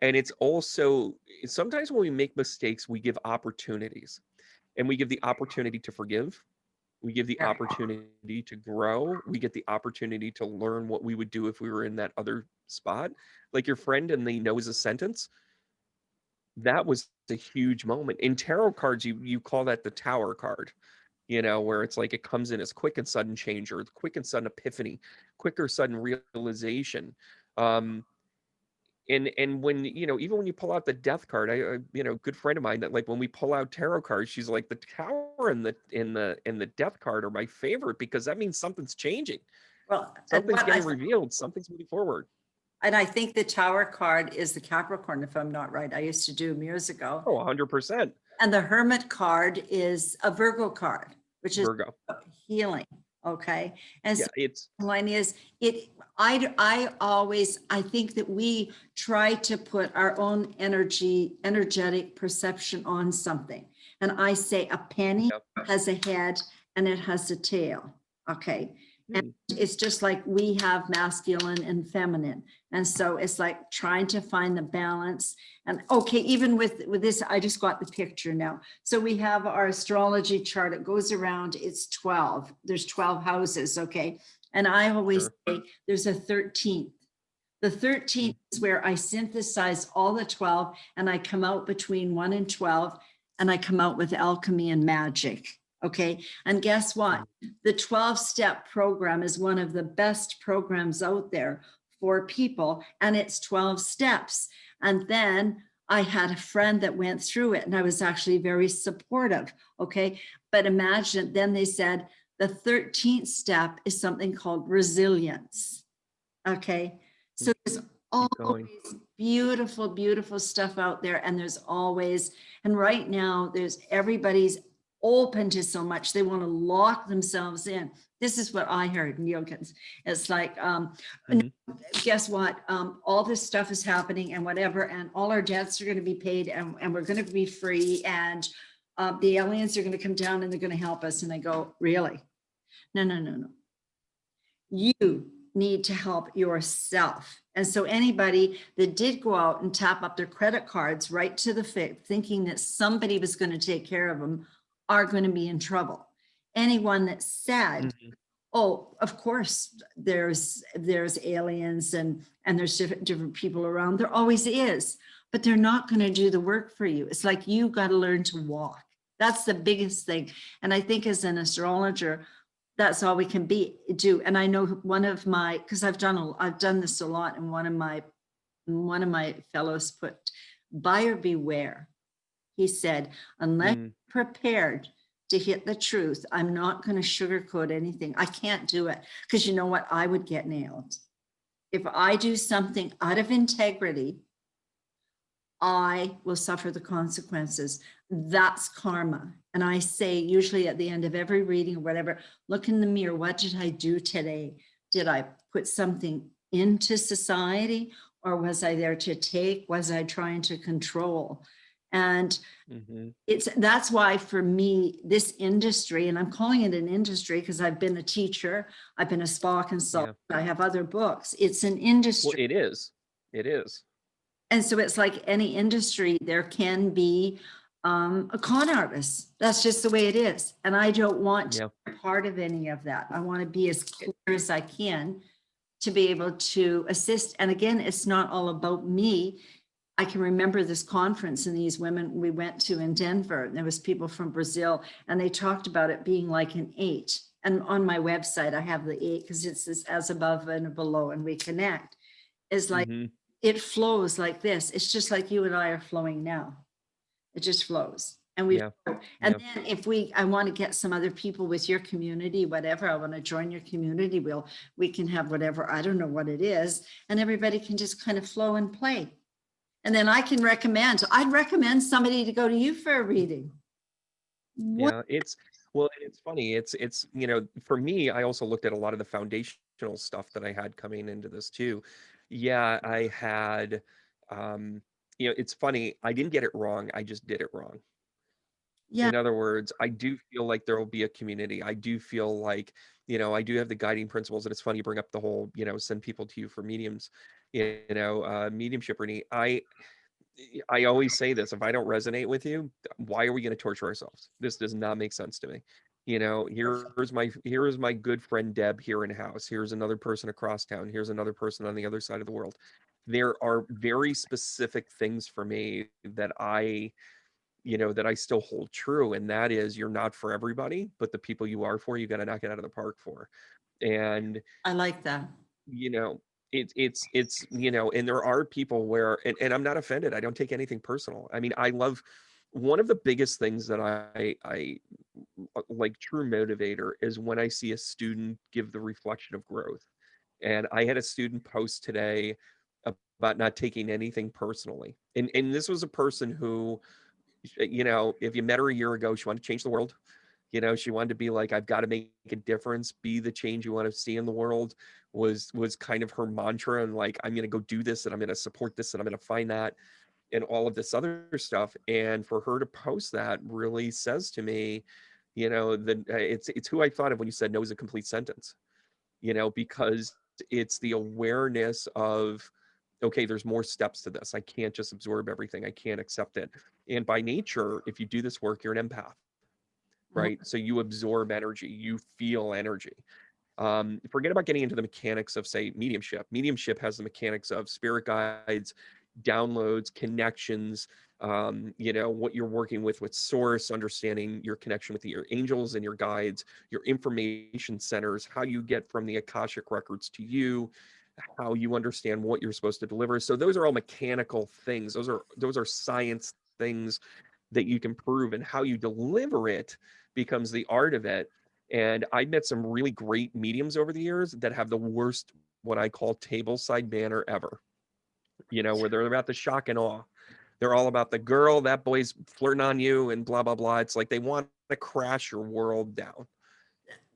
And it's also, sometimes when we make mistakes, we give opportunities, and we give the opportunity to forgive. We give the Yeah. opportunity to grow. We get the opportunity to learn what we would do if we were in that other spot. Like your friend and the knows a sentence. That was a huge moment. In tarot cards, you call that the Tower card, you know, where it's like it comes in as quick and sudden change, or quick and sudden epiphany, quicker sudden realization. Um, and when, you know, even when you pull out the death card, I you know, good friend of mine, that like when we pull out tarot cards, she's like, the Tower and the death card are my favorite, because that means something's changing, Well, and something's getting revealed, something's moving forward. I think the Tower card is the Capricorn, if I'm not right. I used to do them years ago. Oh, 100%. And the Hermit card is a Virgo card, which is Virgo. healing. Okay. And Yeah, so it's the line is I think that we try to put our own energetic perception on something. And I say a penny yeah. has a head and it has a tail. Okay. And Hmm. it's just like we have masculine and feminine. And so it's like trying to find the balance. And okay, even with this, I just got the picture now. So we have our astrology chart. It goes around, it's 12. There's 12 houses, okay? And I always Sure. say there's a 13th. The 13th is where I synthesize all the 12 and I come out between 1 and 12 and I come out with alchemy and magic. Okay. And guess what? The 12-step program is one of the best programs out there for people, and it's 12 steps. And then I had a friend that went through it and I was actually very supportive. Okay. But imagine, then they said the 13th step is something called resilience. Okay. So there's always beautiful, beautiful stuff out there. And there's always, and right now there's everybody's open to so much. They want to lock themselves in. This is what I heard in yogins. It's like, guess what? All this stuff is happening and whatever, and all our debts are going to be paid and we're going to be free. And the aliens are going to come down and they're going to help us. And I go, really? No, no, no, no. You need to help yourself. And so anybody that did go out and tap up their credit cards right to the thinking that somebody was going to take care of them are going to be in trouble. Anyone that said, oh, of course, there's aliens and there's different people around, there always is. but they're not going to do the work for you. It's like you got to learn to walk. That's the biggest thing. And I think as an astrologer, that's all we can do. And I know one of my, because I've done this a lot, and one of my fellows put, buyer beware. He said, unless you're prepared to hit the truth, I'm not going to sugarcoat anything. I can't do it, because you know what? I would get nailed. If I do something out of integrity, I will suffer the consequences. That's karma. And I say, usually at the end of every reading or whatever, look in the mirror. What did I do today? Did I put something into society, or was I there to take? Was I trying to control? And that's why for me, this industry, and I'm calling it an industry because I've been a teacher, I've been a spa consultant, I have other books. It's an industry. Well, it is. It is. And so it's like any industry, there can be a con artist. That's just the way it is. And I don't want to be part of any of that. I want to be as clear as I can to be able to assist. And again, it's not all about me. I can remember this conference and these women we went to in Denver, and there was people from Brazil, and they talked about it being like an 8. And on my website, I have the 8 because it's this as above and below, and we connect. It's like, it flows like this. It's just like you and I are flowing now. It just flows. And then if I want to get some other people with your community, whatever, I want to join your community, we can have whatever, I don't know what it is, and everybody can just kind of flow and play. And then I can recommend. So I'd recommend somebody to go to you for a reading. Yeah, it's funny. It's for me, I also looked at a lot of the foundational stuff that I had coming into this too. Yeah, I had it's funny. I didn't get it wrong. I just did it wrong. Yeah. In other words, I do feel like there will be a community. I do feel like, I do have the guiding principles. And it's funny you bring up the whole, send people to you for mediums, mediumship reading. I always say this, if I don't resonate with you, why are we going to torture ourselves? This does not make sense to me. Here is my good friend Deb here in house. Here's another person across town. Here's another person on the other side of the world. There are very specific things for me that I still hold true. And that is, you're not for everybody, but the people you are for, you got to knock it out of the park for. And I like that. It's and there are people where, and I'm not offended. I don't take anything personal. I mean, I love, one of the biggest things that I like, true motivator, is when I see a student give the reflection of growth. And I had a student post today about not taking anything personally. And this was a person who, if you met her a year ago, she wanted to change the world. She wanted to be like, I've got to make a difference, be the change you want to see in the world, was kind of her mantra. And like, I'm going to go do this, and I'm going to support this, and I'm going to find that, and all of this other stuff. And for her to post that really says to me, that it's who I thought of when you said no is a complete sentence, because it's the awareness of, okay, there's more steps to this. I can't just absorb everything. I can't accept it. And by nature, if you do this work, you're an empath, right? So you absorb energy, you feel energy. Forget about getting into the mechanics of, say, mediumship. Mediumship has the mechanics of spirit guides, downloads, connections, what you're working with source, understanding your connection with your angels and your guides, your information centers, how you get from the Akashic records to you, how you understand what you're supposed to deliver. So those are all mechanical things. Those are science things that you can prove, and how you deliver it becomes the art of it. And I met some really great mediums over the years that have the worst, what I call, table side manner ever, where they're about the shock and awe. They're all about the girl, that boy's flirting on you, and blah, blah, blah. It's like they want to crash your world down.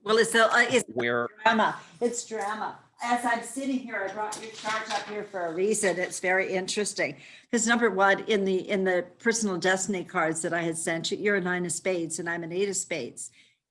Well, it's drama. It's drama. As I'm sitting here, I brought your chart up here for a reason. It's very interesting because, number one, in the personal destiny cards that I had sent you, you're a 9 of spades and I'm an 8 of spades.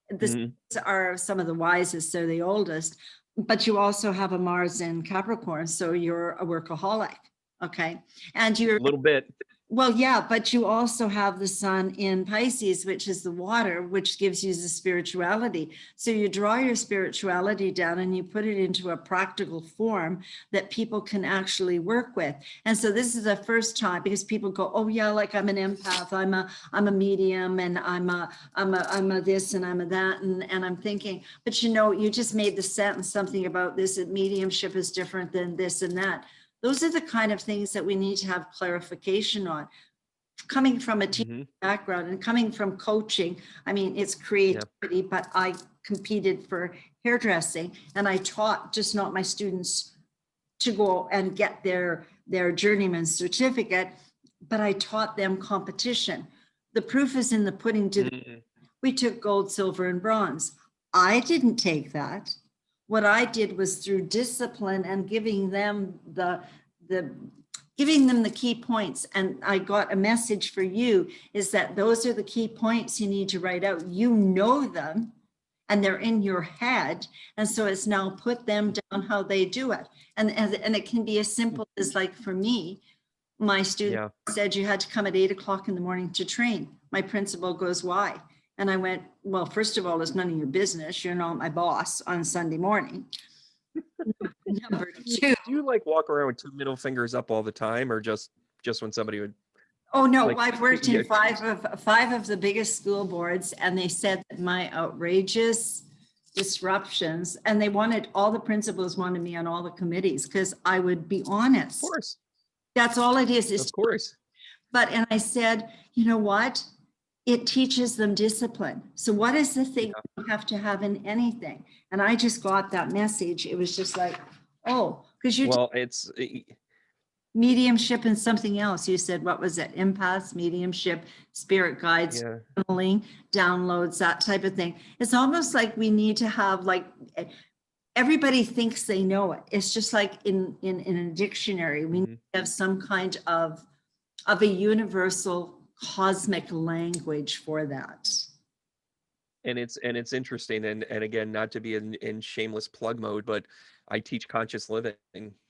These are some of the wisest, they're the oldest, but you also have a Mars in Capricorn, so you're a workaholic. Okay. And you're a little bit. Well, yeah, but you also have the sun in Pisces, which is the water, which gives you the spirituality. So you draw your spirituality down and you put it into a practical form that people can actually work with. And so this is the first time, because people go, oh yeah, like I'm an empath, I'm a medium, and I'm a this and I'm a that, and I'm thinking, but you know, you just made the sentence something about this, that mediumship is different than this and that. Those are the kind of things that we need to have clarification on. Coming from a teaching Hmm. background and coming from coaching, I mean, it's Yeah. creativity, but I competed for hairdressing and I taught just not my students to go and get their journeyman certificate, but I taught them competition. The proof is in the pudding. Hmm. We took gold, silver, and bronze. I didn't take that. What I did was through discipline and giving them the giving them the key points. And I got a message for you, is that those are the key points you need to write out. You know them and they're in your head. And so it's now put them down how they do it. And it can be as simple as, like, for me, my student Yeah. said you had to come at 8 o'clock in the morning to train. My principal goes, why? And I went, well, first of all, it's none of your business. You're not my boss on Sunday morning. Number two, Do you like walk around with two middle fingers up all the time, or just when somebody would oh no, like? I've worked Yeah. in five of the biggest school boards, and they said that my outrageous disruptions, and they wanted, all the principals wanted me on all the committees because I would be Of honest. course. That's all it is. Of course. But, and I said, you know what? It teaches them discipline. So what is the thing Yeah. you have to have in anything? And I just got that message. It was just like, oh, because you Well, mediumship and something else. You said, what was it? Empaths, mediumship, spirit guides, yeah. channeling, downloads, that type of thing. It's almost like we need to have, like, everybody thinks they know it. It's just like in a dictionary, we need Mhm. to have some kind of a universal cosmic language for that. And it's interesting, and again, not to be in shameless plug mode, but I teach conscious living.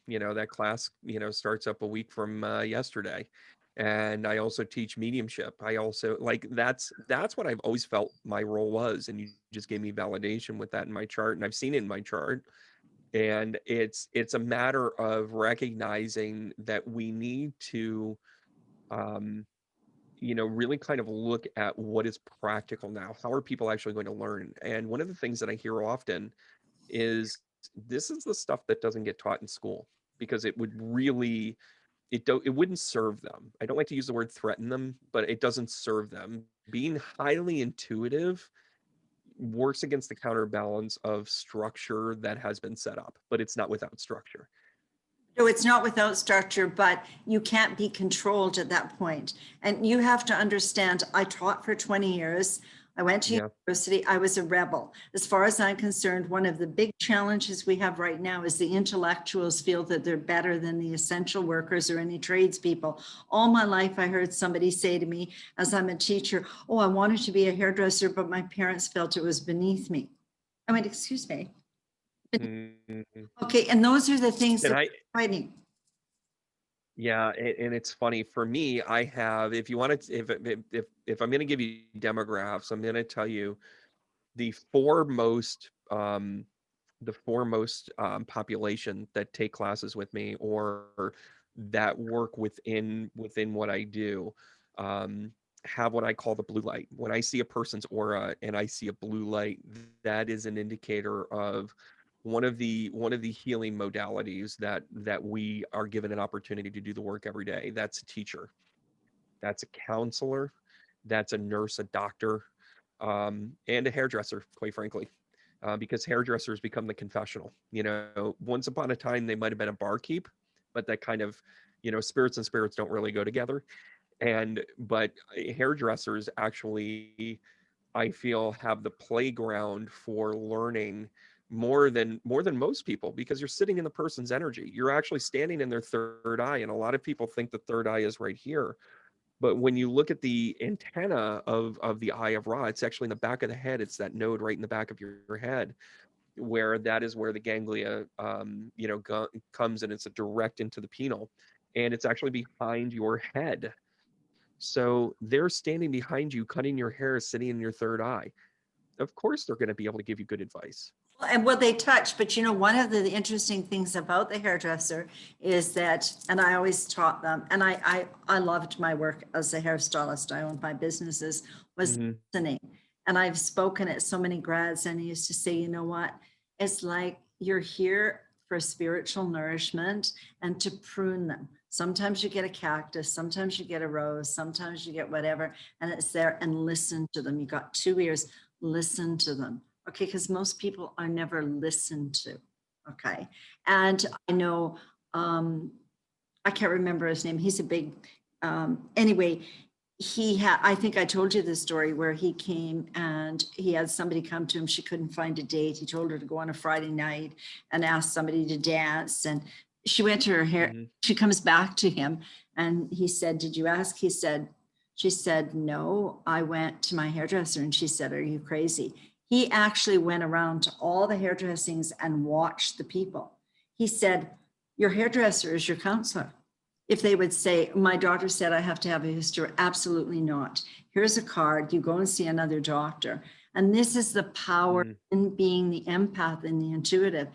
That class starts up a week from yesterday, and I also teach mediumship. I also, like, that's what I've always felt my role was, and you just gave me validation with that in my chart, and I've seen it in my chart. And it's a matter of recognizing that we need to um really kind of look at what is practical now. How are people actually going to learn? And one of the things that I hear often is, this is the stuff that doesn't get taught in school, because it would really, it wouldn't serve them. I don't like to use the word threaten them, but it doesn't serve them. Being highly intuitive works against the counterbalance of structure that has been set up, but it's not without structure. No, it's not without structure, but you can't be controlled at that point. And you have to understand, I taught for 20 years. I went to Yeah. university. I was a rebel. As far as I'm concerned, one of the big challenges we have right now is the intellectuals feel that they're better than the essential workers or any tradespeople. All my life, I heard somebody say to me, as I'm a teacher, oh, I wanted to be a hairdresser, but my parents felt it was beneath me. I went, excuse me. Mhm. Okay, and those are the things And that I, we're fighting. Yeah, and it's funny for me. I have, if you want to, if I'm going to give you demographics, I'm going to tell you the foremost, population that take classes with me, or that work within what I do, um, have what I call the blue light. When I see a person's aura and I see a blue light, that is an indicator of one of the healing modalities that we are given an opportunity to do the work every day. That's a teacher, that's a counselor, that's a nurse, a doctor, and a hairdresser, quite frankly. Because hairdressers become the confessional. Once upon a time, they might have been a barkeep, but that kind of, spirits and spirits don't really go together. But hairdressers actually, I feel, have the playground for learning more than most people, because you're sitting in the person's energy. You're actually standing in their third eye, and a lot of people think the third eye is right here. But when you look at the antenna of the eye of Ra, it's actually in the back of the head. It's that node right in the back of your head, where that is where the ganglia comes, and it's a direct into the penile, and it's actually behind your head. So they're standing behind you, cutting your hair, sitting in your third eye. Of course, they're going to be able to give you good advice. And what they touch, but you know, one of the interesting things about the hairdresser is that, and I always taught them, and I loved my work as a hairstylist. I owned my businesses, was listening. And I've spoken at so many grads, and I used to say, you know what? It's like you're here for spiritual nourishment and to prune them. Sometimes you get a cactus, sometimes you get a rose, sometimes you get whatever, and it's there, and listen to them. You got 2 ears, listen to them. Okay, because most people are never listened to. Okay, and I know, I can't remember his name. He's a big, anyway, he had, I think I told you this story where he came and he had somebody come to him. She couldn't find a date. He told her to go on a Friday night and ask somebody to dance. And she went to her hair. She comes back to him and he said, did you ask? She said, no, I went to my hairdresser. And she said, are you crazy? He actually went around to all the hairdressings and watched the people. He said, your hairdresser is your counselor. If they would say, my daughter said I have to have a history, absolutely not. Here's a card, you go and see another doctor. And this is the power in being the empath and the intuitive.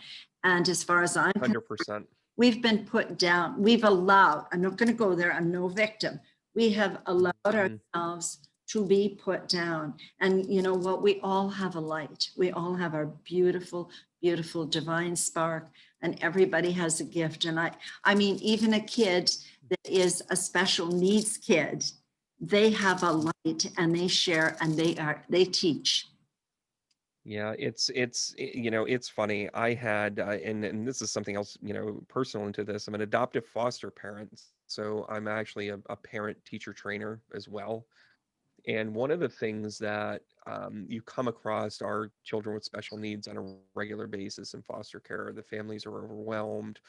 And as far as I'm 100%. We've been put down, we've allowed, I'm not going to go there, I'm no victim. We have allowed ourselves to be put down. And you know what? We all have a light. We all have our beautiful, beautiful divine spark, and everybody has a gift. And I mean, even a kid that is a special needs kid, they have a light and they share and they teach. Yeah, you know, it's funny. I had, and this is something else, you know, personal into this. I'm an adoptive foster parent, so I'm actually a parent teacher trainer as well. And one of the things that you come across are children with special needs on a regular basis in foster care. The families are overwhelmed.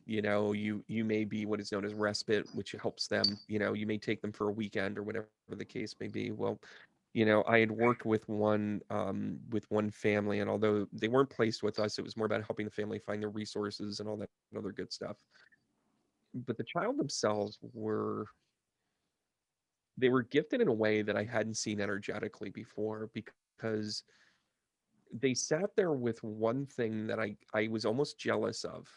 You know, you may be what is known as respite, which helps them. You know, you may take them for a weekend or whatever the case may be. Well, you know, I had worked with one family, and although they weren't placed with us, it was more about helping the family find their resources and all that other good stuff. But the child themselves they were gifted in a way that I hadn't seen energetically before, because they sat there with one thing that I was almost jealous of.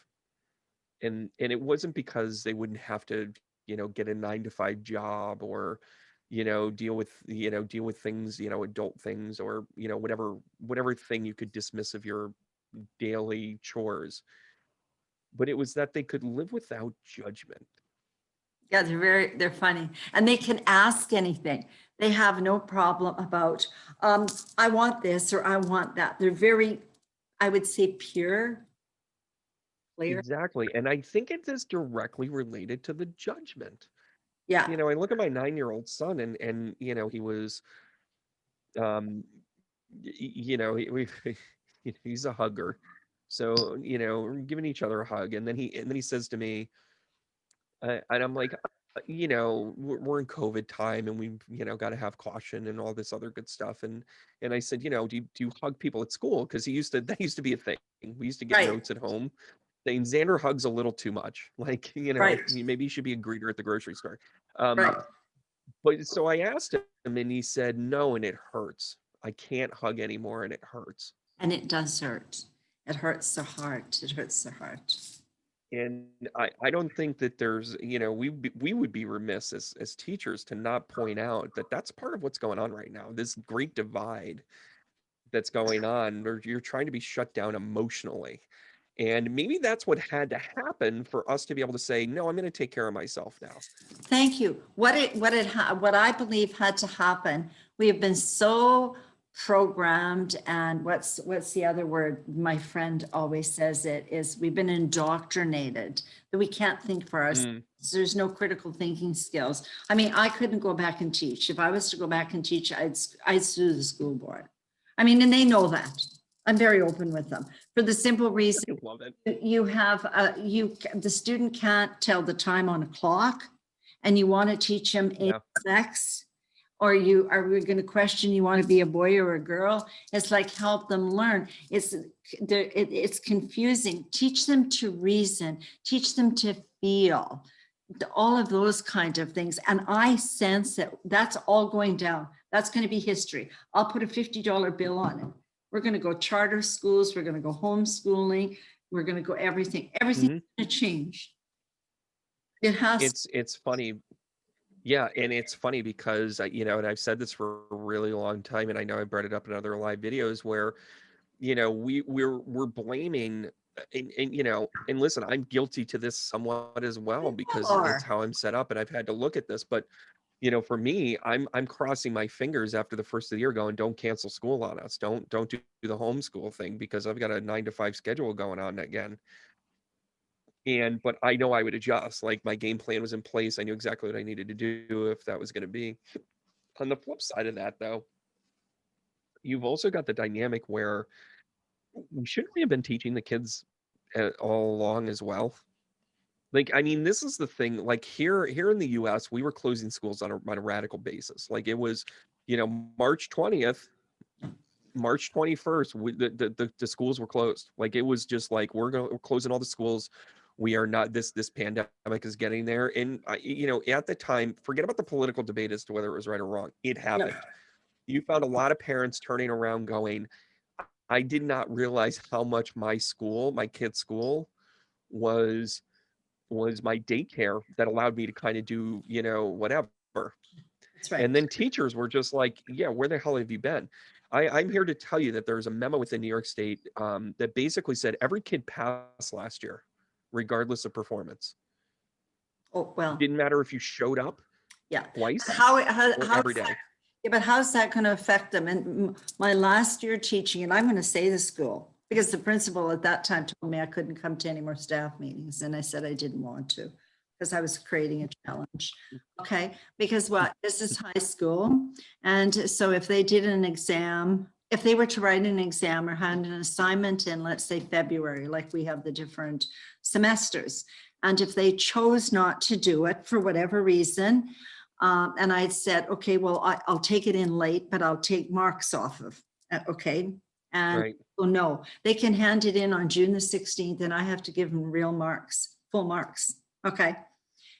And it wasn't because they wouldn't have to, you know, get a 9 to 5 job, or, you know, deal with things, you know, adult things, or, you know, whatever thing you could dismiss of your daily chores. But it was that they could live without judgment. Yeah, they're funny, and they can ask anything. They have no problem about, I want this or I want that. They're very, I would say, pure, clear. Exactly. And I think it is directly related to the judgment. Yeah, You know, I look at my 9-year-old son, and you know, he was um you know, he's a hugger. So, you know, we're giving each other a hug, and then he says to me, and I'm like, you know, we're in COVID time, and we, you know, got to have caution and all this other good stuff. And I said, you know, do you hug people at school? Because that used to be a thing. We used to get right, notes at home saying Xander hugs a little too much. Like, you know, right, maybe you should be a greeter at the grocery store. right. But so I asked him, and he said, no, and it hurts. I can't hug anymore, and it hurts. And it does hurt. It hurts the heart. It hurts the heart. And I don't think that there's, you know, we would be remiss as teachers to not point out that that's part of what's going on right now. This great divide that's going on, where you're trying to be shut down emotionally. And maybe that's what had to happen for us to be able to say, no, I'm going to take care of myself now. Thank you. What I believe had to happen, we have been so programmed, and what's the other word? My friend always says it is, we've been indoctrinated that we can't think for ourselves. There's no critical thinking skills. I mean, I couldn't go back and teach. If I was to go back and teach, I'd sue the school board. I mean, and they know that. I'm very open with them for the simple reason I love it. you have the student can't tell the time on a clock, and you want to teach them sex, or are we going to question you want to be a boy or a girl? It's like, help them learn. It's confusing. Teach them to reason, teach them to feel, all of those kind of things. And I sense that that's all going down. That's going to be history. I'll put a $50 bill on it. We're going to go charter schools. We're going to go homeschooling. We're going to go everything. Everything's going to change. It has. It's funny. Yeah, and it's funny because you know, and I've said this for a really long time, and I know I brought it up in other live videos where, you know, we're blaming, and you know, and listen, I'm guilty to this somewhat as well because it's how I'm set up, and I've had to look at this. But you know, for me, I'm crossing my fingers after the first of the year, going, don't cancel school on us, don't do the homeschool thing, because I've got a 9 to 5 schedule going on again. But I know I would adjust. Like, my game plan was in place. I knew exactly what I needed to do if that was going to be. On the flip side of that, though, you've also got the dynamic where shouldn't we have been teaching the kids all along as well? Like, I mean, this is the thing. Like, here in the U.S., we were closing schools on a radical basis. Like, it was, you know, March 20th, March 21st, the schools were closed. Like, it was just like, we're closing all the schools. We are not, this pandemic is getting there. And you know, at the time, forget about the political debate as to whether it was right or wrong. It happened. You found a lot of parents turning around going, I did not realize how much my kid's school was my daycare that allowed me to kind of do, you know, whatever. That's right. And then teachers were just like, yeah, where the hell have you been? I'm here to tell you that there's a memo within New York State that basically said every kid passed last year, regardless of performance. Oh, well. Didn't matter if you showed up twice or every day. Yeah, but how's that going to affect them? And my last year teaching, and I'm going to say the school, because the principal at that time told me I couldn't come to any more staff meetings. And I said I didn't want to, because I was creating a challenge. Okay, because this is high school. And so if they did an exam, if they were to write an exam or hand an assignment in, let's say February, like we have the different semesters, and if they chose not to do it for whatever reason, and I said, okay, well, I'll take it in late, but I'll take marks off of, okay. And right. Oh no, they can hand it in on June the 16th and I have to give them real marks, full marks. Okay.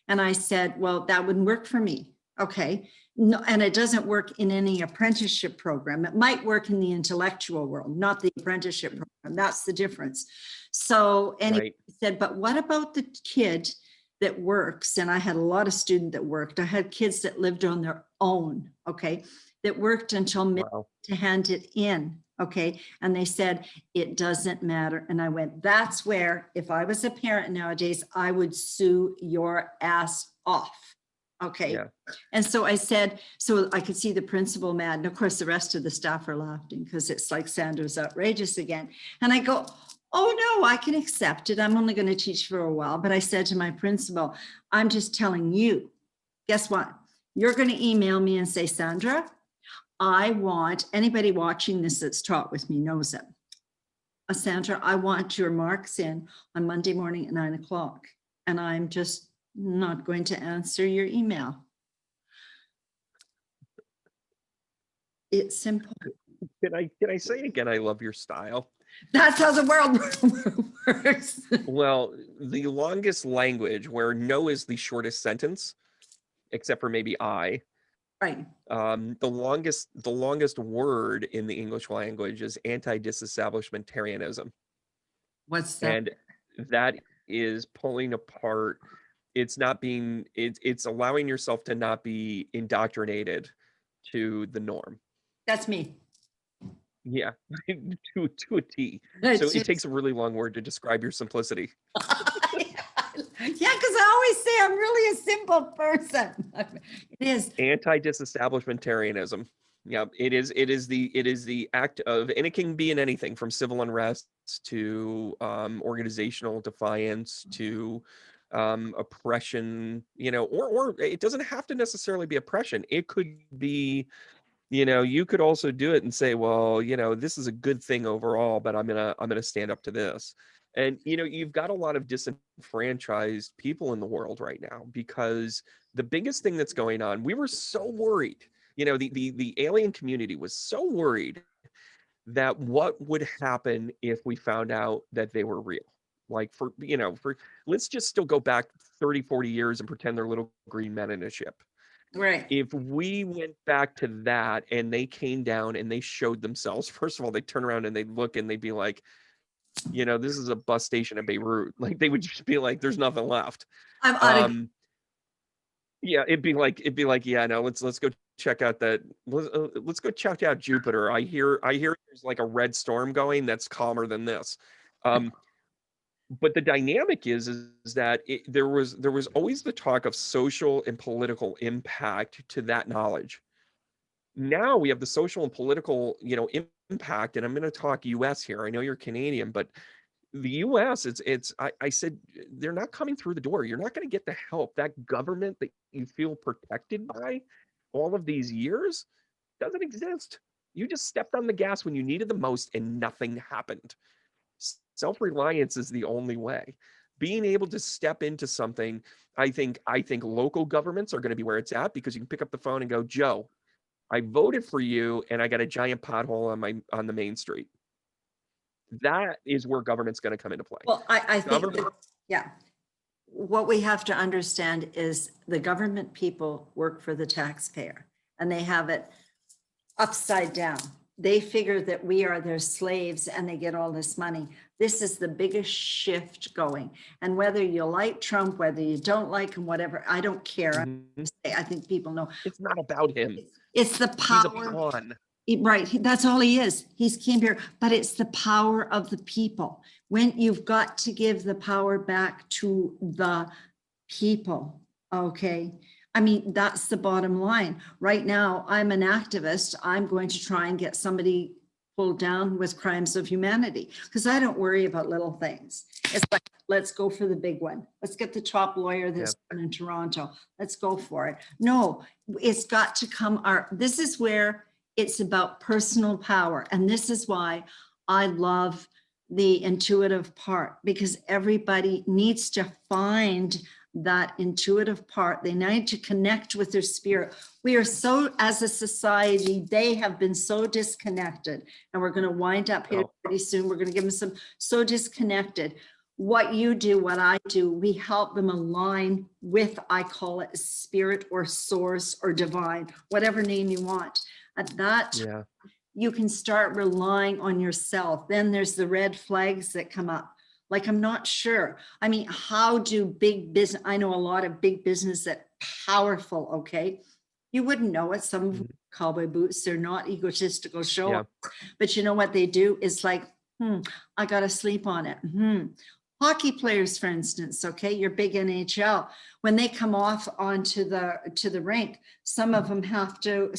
And I said, well, that wouldn't work for me. Okay. No, and it doesn't work in any apprenticeship program. It might work in the intellectual world, not the apprenticeship program. That's the difference. So anyway, I said, but what about the kid that works? And I had a lot of students that worked. I had kids that lived on their own. Okay. That worked until midnight to hand it in. Okay. And they said, it doesn't matter. And I went, that's where, if I was a parent nowadays, I would sue your ass off. Okay. Yeah. And so I said, so I could see the principal mad. And of course, the rest of the staff are laughing because it's like Sandra's outrageous again. And I go, oh no, I can accept it. I'm only going to teach for a while. But I said to my principal, I'm just telling you, guess what? You're going to email me and say, Sandra, I want, anybody watching this that's taught with me knows it. Sandra, I want your marks in on Monday morning at 9 o'clock. And I'm just not going to answer your email. It's simple. Can I say again, I love your style? That's how the world works. Well, the longest language where no is the shortest sentence, except for maybe I. Right. The longest word in the English language is anti-disestablishmentarianism. What's that? And that is pulling apart. It's not being, it's allowing yourself to not be indoctrinated to the norm. That's me. Yeah, to a T. So it takes a really long word to describe your simplicity. Yeah, because I always say I'm really a simple person. It is anti-disestablishmentarianism. Yeah, it is the act of, and it can be in anything from civil unrest to organizational defiance to oppression, you know, or it doesn't have to necessarily be oppression. It could be, you know, you could also do it and say, well, you know, this is a good thing overall, but I'm gonna stand up to this. And, you know, you've got a lot of disenfranchised people in the world right now because the biggest thing that's going on, we were so worried, you know, the alien community was so worried that what would happen if we found out that they were real? Like let's just still go back 30, 40 years and pretend they're little green men in a ship. Right. If we went back to that and they came down and they showed themselves, first of all, they'd turn around and they'd look and they'd be like, this is a bus station in Beirut. Like they would just be like, there's nothing left. I'm out of Yeah, it'd be like, yeah, no, let's go check out that. Let's go check out Jupiter. I hear there's like a red storm going that's calmer than this. But the dynamic is that there was always the talk of social and political impact to that knowledge. Now we have the social and political, impact, and I'm going to talk U.S. here. I know you're Canadian, but the U.S. I said they're not coming through the door. You're not going to get the help. That government that you feel protected by all of these years doesn't exist. You just stepped on the gas when you needed the most, and nothing happened. Self-reliance is the only way. Being able to step into something, I think local governments are going to be where it's at, because you can pick up the phone and go, Joe, I voted for you and I got a giant pothole on the main street. That is where government's going to come into play. Well, I think yeah. What we have to understand is the government people work for the taxpayer, and they have it upside down. They figure that we are their slaves and they get all this money. This is the biggest shift going. And whether you like Trump, whether you don't like him, whatever, I don't care. Mm-hmm. I think people know. It's not about him. It's the power. He's a pawn. Right. That's all he is. He's king here, but it's the power of the people. When you've got to give the power back to the people. Okay. I mean, that's the bottom line. Right now, I'm an activist. I'm going to try and get somebody pulled down with crimes of humanity, because I don't worry about little things. It's like, let's go for the big one. Let's get the top lawyer that's in Toronto. Let's go for it. No, it's got to come. This is where it's about personal power. And this is why I love the intuitive part, because everybody needs to find that intuitive part. They need to connect with their spirit. We are so, as a society, they have been so disconnected, and we're going to wind up here pretty soon. We're going to give them so disconnected. What you do, what I do, we help them align with, I call it spirit or source or divine, whatever name you want. At that, you can start relying on yourself. Then there's the red flags that come up. Like, I'm not sure. I mean, how do big business, I know a lot of big business that powerful, okay? You wouldn't know it. Some of them cowboy boots, they're not egotistical show. But you know what they do is like, I got to sleep on it. Hockey players, for instance, okay, your big NHL, when they come off onto the rink, some of them have to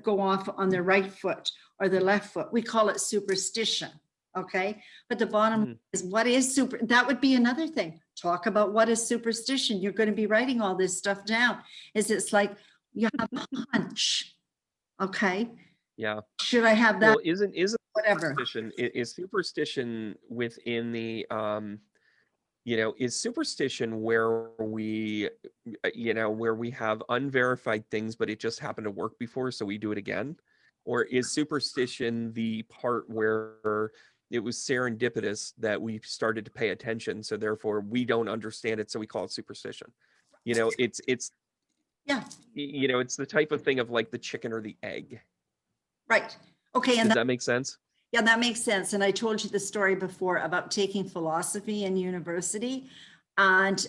go off on their right foot or their left foot. We call it superstition. Okay. But the bottom is, what is that would be another thing. Talk about what is superstition. You're going to be writing all this stuff down. It's like you have a hunch. Okay. Yeah. Should I have that? Well, isn't whatever. Is superstition within the, is superstition where we, where we have unverified things, but it just happened to work before, so we do it again? Or is superstition the part where it was serendipitous that we started to pay attention, so therefore we don't understand it, so we call it superstition? It's it's the type of thing of like the chicken or the egg. Right. Okay. And does that make sense? Yeah, that makes sense. And I told you the story before about taking philosophy in university, and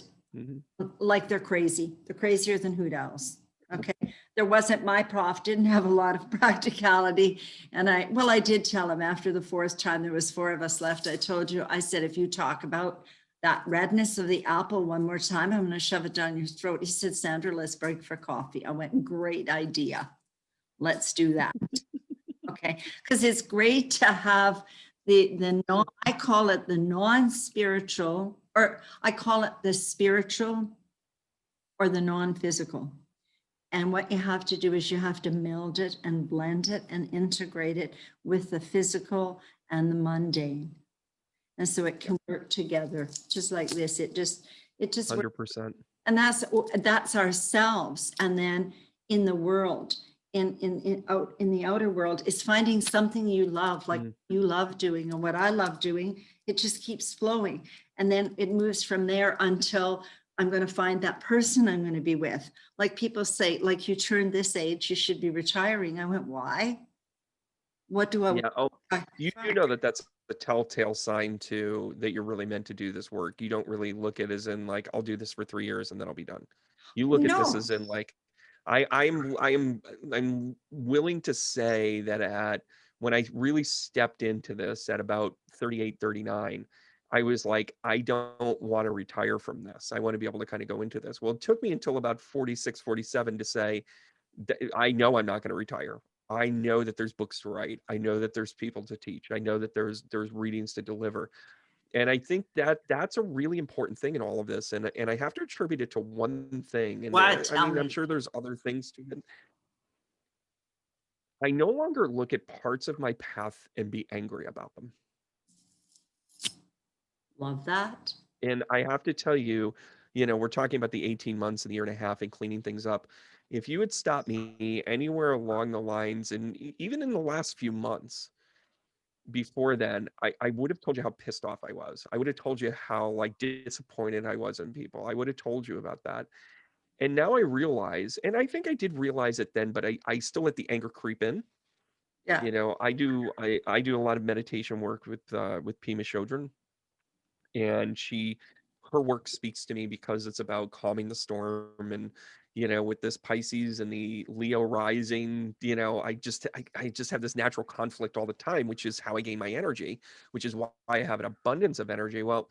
like they're crazy. They're crazier than hoot owls. Okay. There wasn't, my prof didn't have a lot of practicality. And I did tell him after the fourth time, there was 4 of us left. I told you, I said, if you talk about that redness of the apple one more time, I'm going to shove it down your throat. He said, Sandra, let's break for coffee. I went, great idea. Let's do that. Okay. Because it's great to have I call it the non-spiritual, or I call it the spiritual or the non-physical. And what you have to do is you have to meld it and blend it and integrate it with the physical and the mundane. And so it can work together just like this. It just 100%. And that's ourselves. And then in the world, out in the outer world is finding something you love, like you love doing and what I love doing. It just keeps flowing. And then it moves from there until I'm going to find that person I'm going to be with. Like people say, like, you turn this age, you should be retiring. I went, why? What do I Yeah. Oh, want? you do know that that's the telltale sign too that you're really meant to do this work. You don't really look at it as in like, I'll do this for 3 years and then I'll be done. You look at this No. as in like, I'm willing to say that when I really stepped into this at about 38, 39, I was like, I don't want to retire from this. I want to be able to kind of go into this. Well, it took me until about 46, 47 to say, I know I'm not going to retire. I know that there's books to write. I know that there's people to teach. I know that there's readings to deliver. And I think that that's a really important thing in all of this. And I have to attribute it to one thing. And What? I Tell mean, I'm me. sure there's other things to it. I no longer look at parts of my path and be angry about them. Love that. And I have to tell you, we're talking about the 18 months and the year and a half and cleaning things up. If you had stopped me anywhere along the lines, and even in the last few months before then, I would have told you how pissed off I was. I would have told you how like disappointed I was in people. I would have told you about that. And now I realize, and I think I did realize it then, but I still let the anger creep in. Yeah. I do a lot of meditation work with Pima Chodron, and her work speaks to me because it's about calming the storm. And with this Pisces and the Leo rising, I just have this natural conflict all the time, which is how I gain my energy, which is why I have an abundance of energy. Well,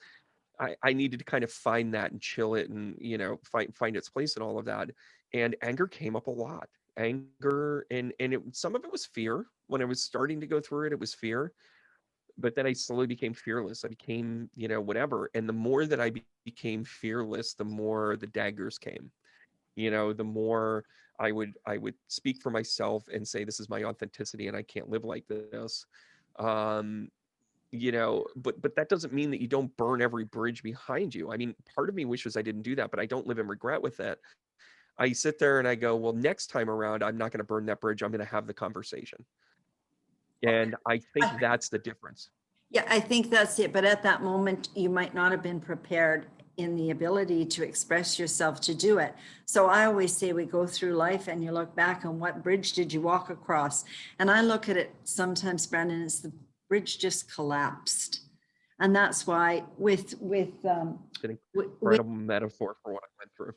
I needed to kind of find that and chill it and find its place in all of that. And anger came up a lot. Anger, and some of it was fear. When I was starting to go through it, it was fear. But then I slowly became fearless. I became, whatever. And the more that I became fearless, the more the daggers came. The more I would speak for myself and say, this is my authenticity and I can't live like this. Um, but that doesn't mean that you don't burn every bridge behind you. I mean, part of me wishes I didn't do that, but I don't live in regret with it. I sit there and I go, well, next time around, I'm not going to burn that bridge. I'm going to have the conversation. And I think that's the difference. Yeah, I think that's it. But at that moment, you might not have been prepared in the ability to express yourself to do it. So I always say we go through life and you look back on what bridge did you walk across? And I look at it sometimes, Brandon, it's the bridge just collapsed. And that's why It's an incredible metaphor for what I went through.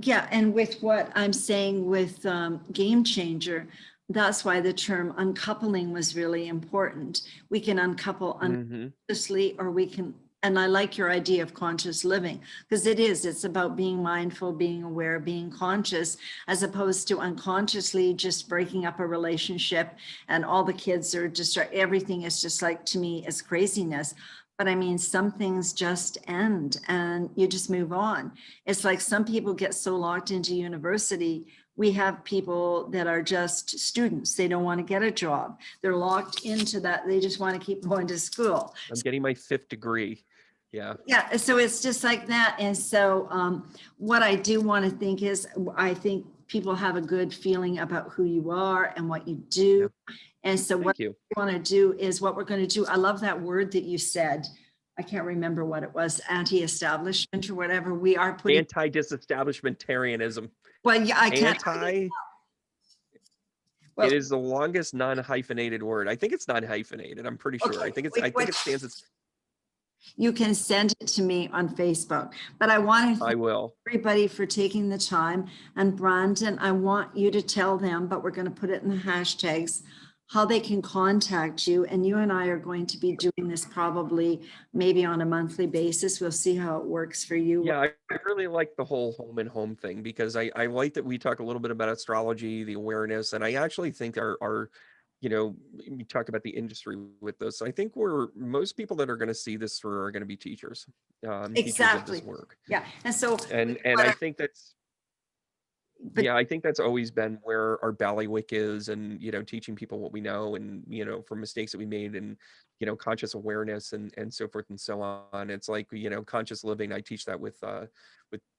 yeah, and with what I'm saying with Game Changer, that's why the term uncoupling was really important. We can uncouple unconsciously, or we can, and I like your idea of conscious living, because it's about being mindful, being aware, being conscious, as opposed to unconsciously just breaking up a relationship and all the kids are just, everything is just like, to me, is craziness. But I mean, some things just end and you just move on. It's like some people get so locked into university. We have people that are just students. They don't want to get a job. They're locked into that. They just want to keep going to school. I'm getting my 5th degree. Yeah. Yeah. So it's just like that. And so what I do want to think is, I think people have a good feeling about who you are and what you do. Yeah. And so what we want to do is what we're going to do. I love that word that you said. I can't remember what it was, anti-establishment or whatever. We are putting Anti-disestablishmentarianism. well, yeah, I can't. Well, it is the longest non-hyphenated word. I think it's non-hyphenated. I'm pretty sure. Okay, I think it stands as. You can send it to me on Facebook, but I want to I will. Everybody for taking the time. And Brandon, I want you to tell them, but we're going to put it in the hashtags, how they can contact you. And you and I are going to be doing this probably maybe on a monthly basis. We'll see how it works for you. Yeah, I really like the whole home and home thing, because I like that we talk a little bit about astrology, the awareness, and I actually think our we talk about the industry with this. I think most people that are going to see this through are going to be teachers. Exactly. Teachers of this work. Yeah. And so, and I think that's. but Yeah, I think that's always been where our ballywick is, and teaching people what we know, and from mistakes that we made, and conscious awareness, and so forth and so on. It's like conscious living. I teach that with Beth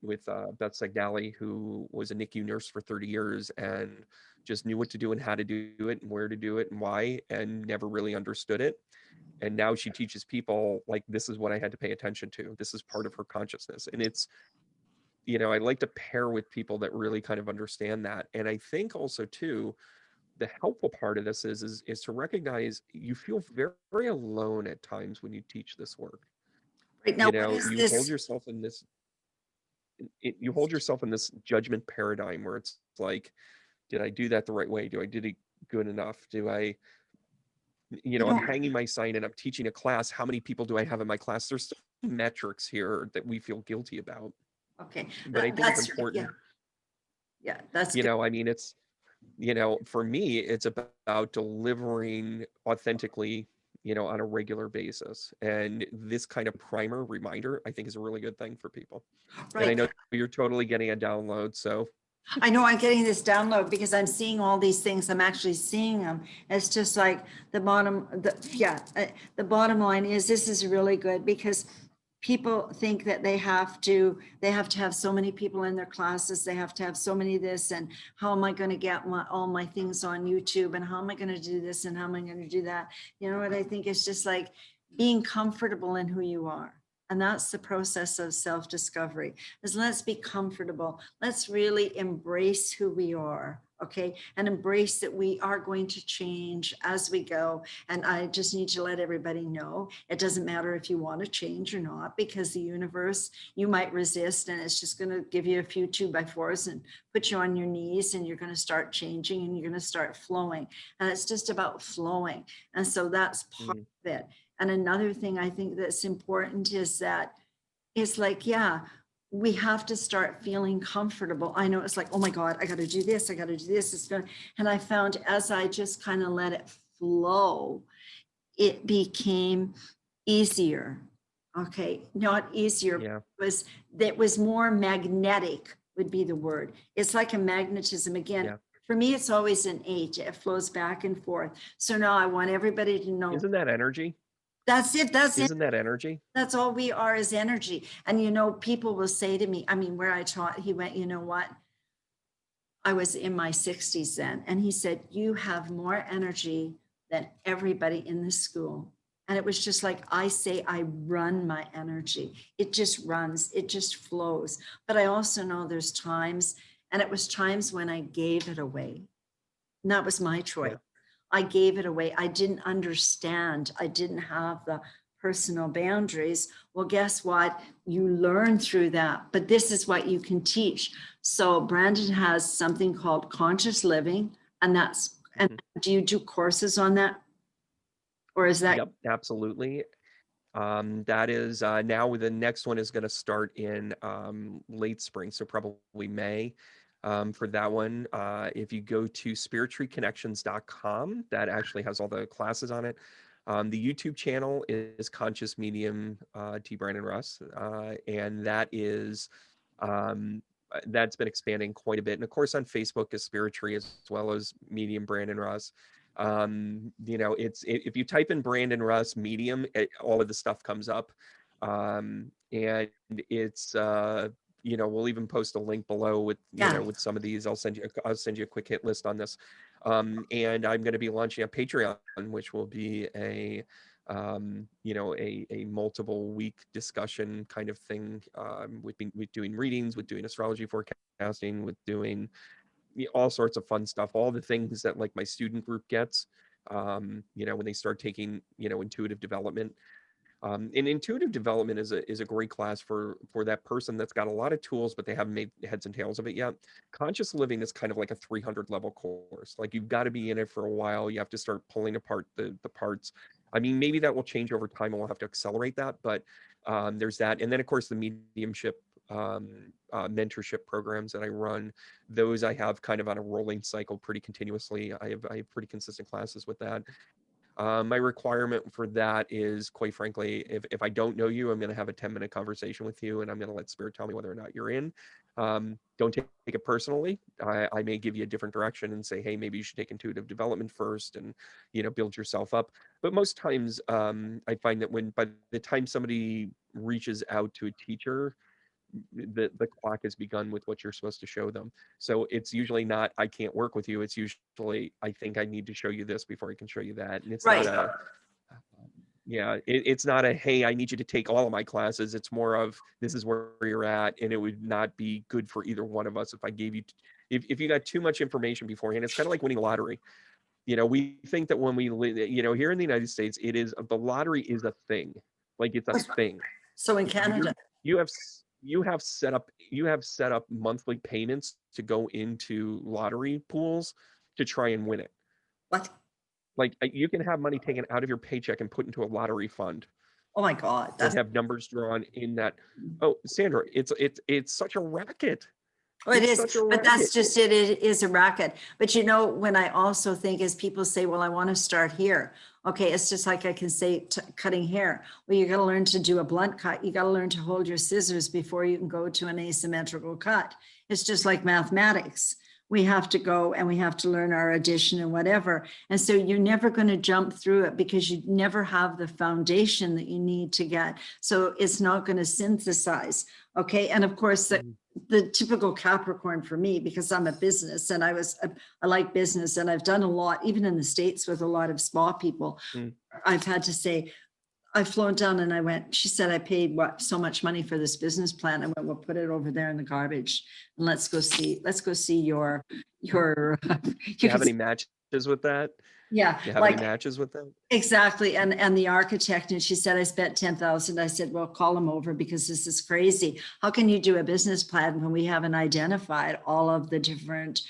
Segnali, who was a NICU nurse for 30 years and just knew what to do and how to do it and where to do it and why, and never really understood it. And now she teaches people like, this is what I had to pay attention to. This is part of her consciousness, and it's I like to pair with people that really kind of understand that. And I think also too, the helpful part of this is to recognize you feel very, very alone at times when you teach this work. right now, what is You hold this? yourself in this you hold yourself in this judgment paradigm where it's like, did I do that the right way? Did it good enough? Do I, You I'm know, hanging my sign and I'm teaching a class. How many people do I have in my class? There's still metrics here that we feel guilty about. okay, But I think it's that's right. Yeah, important, yeah, that's good. I mean, it's for me, it's about delivering authentically, on a regular basis. And this kind of primer reminder, I think, is a really good thing for people. And I Right. know you're totally getting a download. So, I know I'm getting this download because I'm seeing all these things. I'm actually seeing them. It's just like the bottom line is this is really good because people think that they have to have so many people in their classes. They have to have so many this, and how am I going to get all my things on YouTube, and how am I going to do this, and how am I going to do that? You know what I think? It's just like being comfortable in who you are. And that's the process of self-discovery, is let's be comfortable. Let's really embrace who we are, okay? And embrace that we are going to change as we go. And I just need to let everybody know, it doesn't matter if you want to change or not, because the universe, you might resist and it's just going to give you a few 2x4s and put you on your knees, and you're going to start changing and you're going to start flowing. And it's just about flowing. And so that's part of it. And another thing I think that's important is that it's like, yeah, we have to start feeling comfortable. I know it's like, oh my God, I got to do this. I got to do this. It's going to, and I found as I just kind of let it flow, it became easier. Okay. Not easier, yeah, that was more magnetic would be the word. It's like a magnetism again. yeah. For me, it's always an H. It flows back and forth. So now I want everybody to know Isn't that energy? that's it. That's it. Isn't that energy? That's all we are is energy. And, people will say to me, I mean, where I taught, he went, you know what? I was in my 60s then. And he said, you have more energy than everybody in the school. And it was just like, I say, I run my energy. It just runs, it just flows. But I also know there's times, and it was times when I gave it away. And that was my choice. Yeah. I gave it away. I didn't understand. I didn't have the personal boundaries. Well, guess what? You learn through that, but this is what you can teach. So Brandon has something called conscious living, and Mhm. do you do courses on that? Or is that, Yep, absolutely. That is now the next one is going to start in late spring, so probably May. For that one, if you go to spiritreeconnections.com, that actually has all the classes on it. The YouTube channel is Conscious Medium T. Brandon Russ, and that's been expanding quite a bit. And of course, on Facebook is Spirit Tree as well as Medium Brandon Russ. If you type in Brandon Russ Medium, all of the stuff comes up. And it's we'll even post a link below with yeah, with some of these. I'll send you a quick hit list on this. And I'm going to be launching a Patreon, which will be a multiple week discussion kind of thing, with doing readings, with doing astrology forecasting, with doing all sorts of fun stuff, all the things that like my student group gets, when they start taking, intuitive development. And intuitive development is a great class for that person that's got a lot of tools, but they haven't made heads and tails of it yet. Conscious living is kind of like a 300 level course. Like you've got to be in it for a while. You have to start pulling apart the parts. I mean, maybe that will change over time and we'll have to accelerate that, but there's that. And then of course the mediumship, mentorship programs that I run, those I have kind of on a rolling cycle pretty continuously. I have pretty consistent classes with that. My requirement for that is, quite frankly, if I don't know you, I'm going to have a 10-minute conversation with you, and I'm going to let Spirit tell me whether or not you're in. Don't take it personally. I may give you a different direction and say, hey, maybe you should take intuitive development first and, build yourself up. But most times I find that by the time somebody reaches out to a teacher, the clock has begun with what you're supposed to show them. So it's usually not, I can't work with you. It's usually, I think I need to show you this before I can show you that. And it's Right. not it's not a, hey, I need you to take all of my classes. It's more of, this is where you're at. And it would not be good for either one of us if I gave you, if you got too much information beforehand. It's kind of like winning lottery. We think that when we live, here in the United States, the lottery is a thing. Like, it's a thing. So in Canada, You have set up monthly payments to go into lottery pools to try and win it. what? Like, you can have money taken out of your paycheck and put into a lottery fund Oh my God. that have numbers drawn in that. Oh, Sandra, it's such a racket. Well, it It's is, such a but that's racket. just it. It is a racket. But when I also think is people say, well, I want to start here. Okay, it's just like I can say cutting hair. Well, you got to learn to do a blunt cut. You got to learn to hold your scissors before you can go to an asymmetrical cut. It's just like mathematics. We have to go and we have to learn our addition and whatever. And so you're never going to jump through it because you never have the foundation that you need to get. So it's not going to synthesize. Okay. And of course, the typical Capricorn for me, because I'm a business and I like business and I've done a lot, even in the States with a lot of spa people. I've had to say, I've flown down and I went, she said, I paid so much money for this business plan. I went, we'll put it over there in the garbage and let's go see your, Do you have any matches with that? yeah. Do you have any matches with them? Exactly. And the architect, and she said, I spent 10,000. I said, well, call him over because this is crazy. How can you do a business plan when we haven't identified all of the different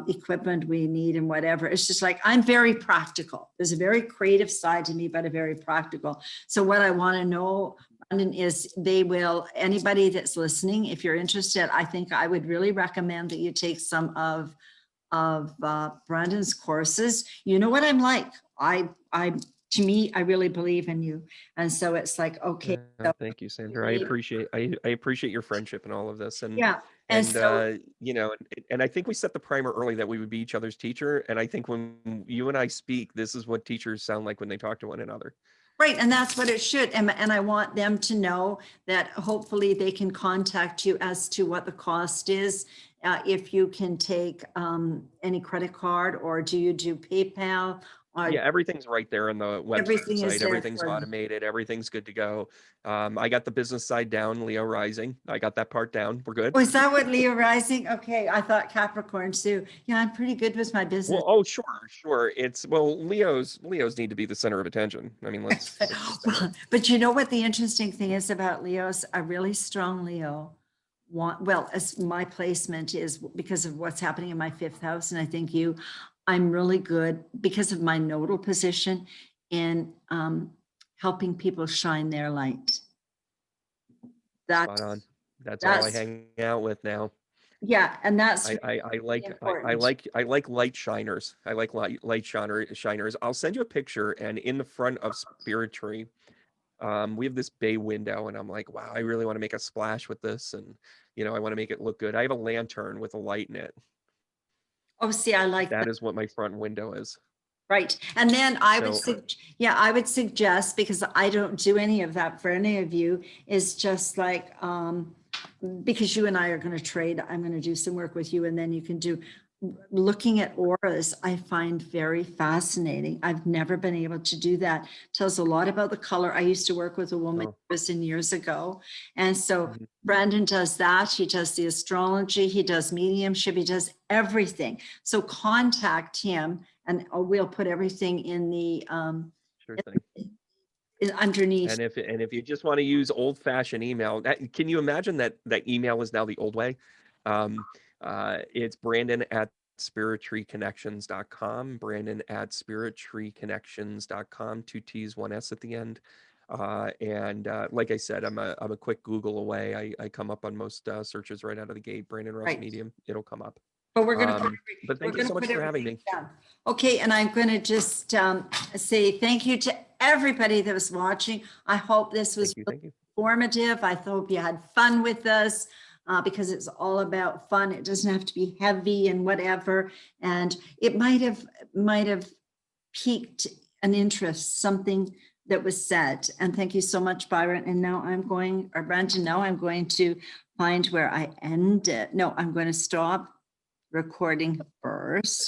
equipment we need and whatever? It's just like, I'm very practical. There's a very creative side to me, but a very practical. So what I want to know, Brandon, is anybody that's listening, if you're interested, I think I would really recommend that you take some of Brandon's courses. You know what I'm like. To me, I really believe in you. And so it's like, okay. So thank you, Sandra. I appreciate your friendship and all of this. And yeah. And so, and I think we set the primer early that we would be each other's teacher. And I think when you and I speak, this is what teachers sound like when they talk to one another. Right. And that's what it should. And I want them to know that hopefully they can contact you as to what the cost is. If you can take any credit card, or do you do PayPal? Yeah, everything's right there on the website. Everything's automated. Everything's good to go. I got the business side down, Leo rising. I got that part down. We're good. Oh, is that what Leo rising? Okay. I thought Capricorn too. Yeah, I'm pretty good with my business. Well, sure. Leos need to be the center of attention. I mean, let's but you know what the interesting thing is about Leos? A really strong Leo as my placement is because of what's happening in my 5th house. And I think I'm really good because of my nodal position in helping people shine their light. That's all I hang out with now. Yeah, and that's I like light shiners. I like light shiners. I'll send you a picture, and in the front of Spirit Tree, we have this bay window, and I'm like, wow, I really want to make a splash with this, and I want to make it look good. I have a lantern with a light in it. Oh, see, I like that. Is what my front window is. Right. And then I would suggest, because I don't do any of that for any of you, is just like, because you and I are going to trade, I'm going to do some work with you, and then you can do looking at auras. I find very fascinating. I've never been able to do that. Tells a lot about the color. I used to work with a woman years ago. And so Brandon does that. He does the astrology. He does mediumship. He does everything. So contact him, and we'll put everything in the sure thing. Underneath. And if you just want to use old-fashioned email, can you imagine that email is now the old way? It's Brandon@spirittreeconnections.com, Brandon@spirittreeconnections.com, 2 T's, 1 S at the end. And like I said, I'm a quick Google away. I come up on most searches right out of the gate. Brandon Russ Medium, it'll come up. But we're going to but thank you so much for having me. Down. Okay, and I'm going to just say thank you to everybody that was watching. I hope this was informative. I hope you had fun with us. because it's all about fun. It doesn't have to be heavy and whatever. And it might have piqued an interest, something that was said. And thank you so much, Byron. And now Brandon, now I'm going to find where I end it. No, I'm going to stop recording first.